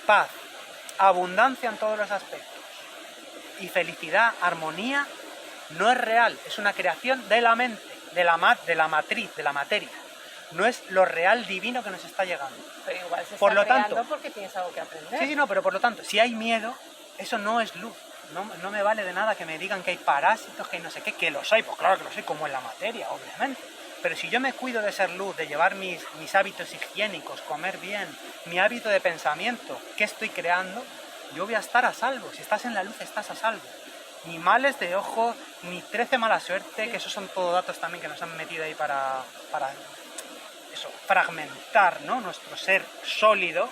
paz, abundancia en todos los aspectos, y felicidad, armonía, no es real, es una creación de la mente, de la matriz, de la materia. No es lo real divino que nos está llegando. Pero igual se Por está lo tanto, creando porque tienes algo que aprender. Sí, no, pero por lo tanto, si hay miedo, eso no es luz. No me vale de nada que me digan que hay parásitos, que hay no sé qué, que los hay, pues claro que los hay, como en la materia, obviamente. Pero si yo me cuido de ser luz, de llevar mis hábitos higiénicos, comer bien, mi hábito de pensamiento, ¿qué estoy creando? Yo voy a estar a salvo. Si estás en la luz, estás a salvo. Ni males de ojo, ni 13 mala suerte, que esos son todos datos también que nos han metido ahí para eso, fragmentar, ¿no?, nuestro ser sólido,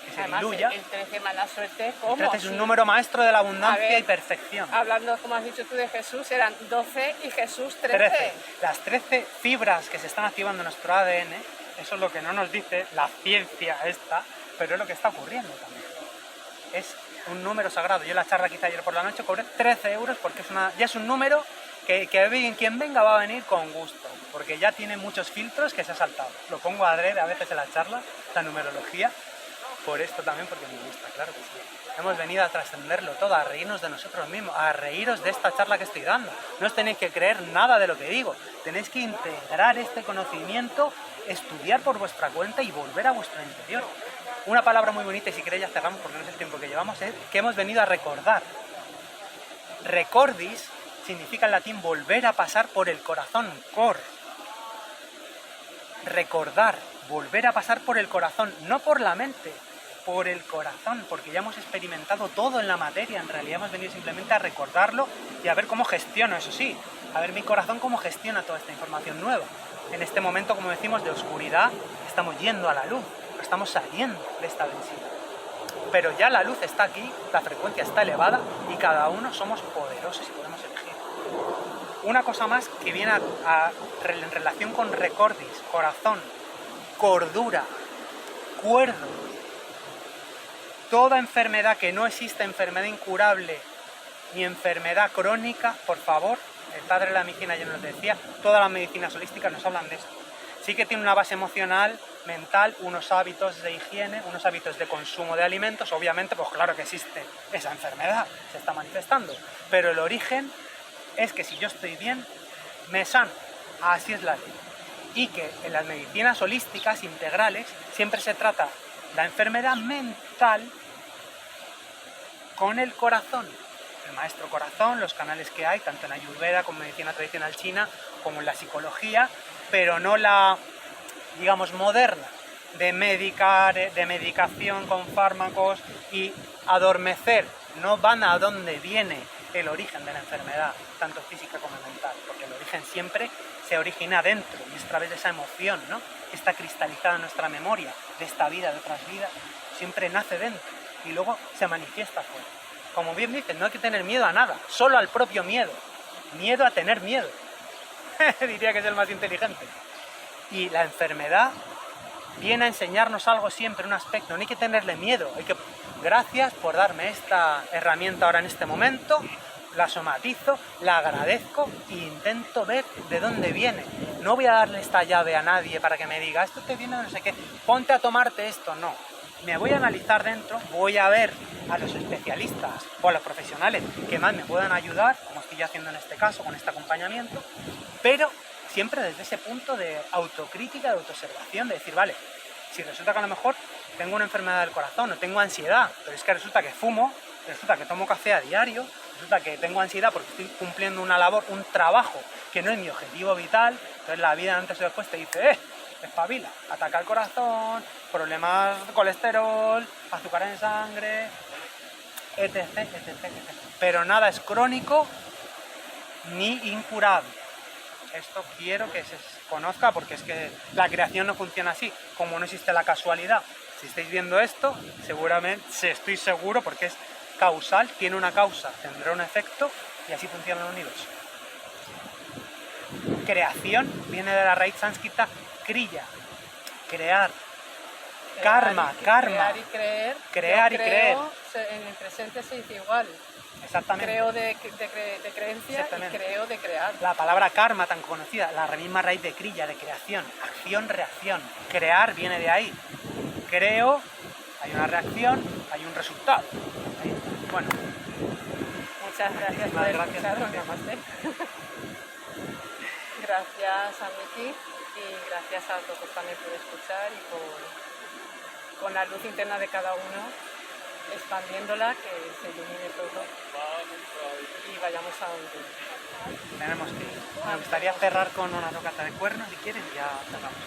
que se Además, diluya. el 13 mala suerte, ¿cómo? El 13 es un Sí. número maestro de la A abundancia ver, y perfección. Hablando, como has dicho tú, de Jesús, eran 12 y Jesús 13. Las 13 fibras que se están activando en nuestro ADN, eso es lo que no nos dice la ciencia esta, pero es lo que está ocurriendo también. Es un número sagrado. Yo en la charla que hice ayer por la noche cobré 13 euros porque ya es un número que quien venga va a venir con gusto, porque ya tiene muchos filtros que se ha saltado. Lo pongo adrede a veces en la charla, la numerología, por esto también, porque me gusta, claro que sí. Hemos venido a trascenderlo todo, a reírnos de nosotros mismos, a reíros de esta charla que estoy dando. No os tenéis que creer nada de lo que digo, tenéis que integrar este conocimiento, estudiar por vuestra cuenta y volver a vuestro interior. Una palabra muy bonita, y si queréis ya cerramos porque no es el tiempo que llevamos, es que hemos venido a recordar. Recordis significa en latín volver a pasar por el corazón, cor. Recordar, volver a pasar por el corazón, no por la mente, por el corazón, porque ya hemos experimentado todo en la materia, en realidad hemos venido simplemente a recordarlo y a ver cómo gestiono, eso sí, a ver mi corazón cómo gestiona toda esta información nueva. En este momento, como decimos, de oscuridad, estamos yendo a la luz, estamos saliendo de esta densidad. Pero ya la luz está aquí, la frecuencia está elevada y cada uno somos poderosos y podemos elegir. Una cosa más que viene en relación con recordis, corazón, cordura, cuerdo. Toda enfermedad, que no exista enfermedad incurable ni enfermedad crónica, por favor, el padre de la medicina ya nos decía, todas las medicinas holísticas nos hablan de esto. Sí que tiene una base emocional, mental, unos hábitos de higiene, unos hábitos de consumo de alimentos, obviamente, pues claro que existe esa enfermedad, se está manifestando, pero el origen es que si yo estoy bien, me sano, así es la ley. Y que en las medicinas holísticas integrales siempre se trata la enfermedad mental con el corazón, el maestro corazón, los canales que hay, tanto en Ayurveda como en medicina tradicional china, como en la psicología, pero no la, digamos, moderna, de medicar, de medicación con fármacos y adormecer. No van a donde viene el origen de la enfermedad, tanto física como mental, porque el origen siempre se origina dentro y es a través de esa emoción, ¿no?, que está cristalizada en nuestra memoria, de esta vida, de otras vidas, siempre nace dentro y luego se manifiesta fuera. como bien dicen, no hay que tener miedo a nada, solo al propio miedo. Miedo a tener miedo. Diría que es el más inteligente. Y la enfermedad viene a enseñarnos algo siempre, un aspecto, no hay que tenerle miedo. Gracias por darme esta herramienta ahora en este momento, la somatizo, la agradezco e intento ver de dónde viene. No voy a darle esta llave a nadie para que me diga, esto te viene de no sé qué, ponte a tomarte esto, no. Me voy a analizar dentro, voy a ver a los especialistas o a los profesionales que más me puedan ayudar, como estoy haciendo en este caso, con este acompañamiento, pero siempre desde ese punto de autocrítica, de autoobservación, de decir, vale, si resulta que a lo mejor tengo una enfermedad del corazón o tengo ansiedad, pero es que resulta que fumo, resulta que tomo café a diario, resulta que tengo ansiedad porque estoy cumpliendo una labor, un trabajo que no es mi objetivo vital, entonces la vida antes o después te dice, espabila, ataca el corazón, problemas de colesterol, azúcar en sangre, etc, etc, etc. Pero nada es crónico ni incurable. Esto quiero que se conozca porque es que la creación no funciona así, como no existe la casualidad. Si estáis viendo esto, seguramente, estoy seguro, porque es causal, tiene una causa, tendrá un efecto y así funciona el universo. Creación viene de la raíz sánscrita kriya, crear. Karma. Crear y creer. Crear y creer. En el presente se dice igual. Exactamente. Creo de creencia y creo de crear. La palabra karma tan conocida, la misma raíz de kriya, de creación, acción, reacción. Crear viene de ahí. Creo, hay una reacción, hay un resultado. Bueno. Muchas gracias por escucharnos. Namaste. Gracias a Miki y gracias a todos también por escuchar y con la luz interna de cada uno expandiéndola, que se ilumine todo y vayamos a donde tenemos que ir. Me gustaría cerrar con una tocata de cuernos si quieren y ya cerramos.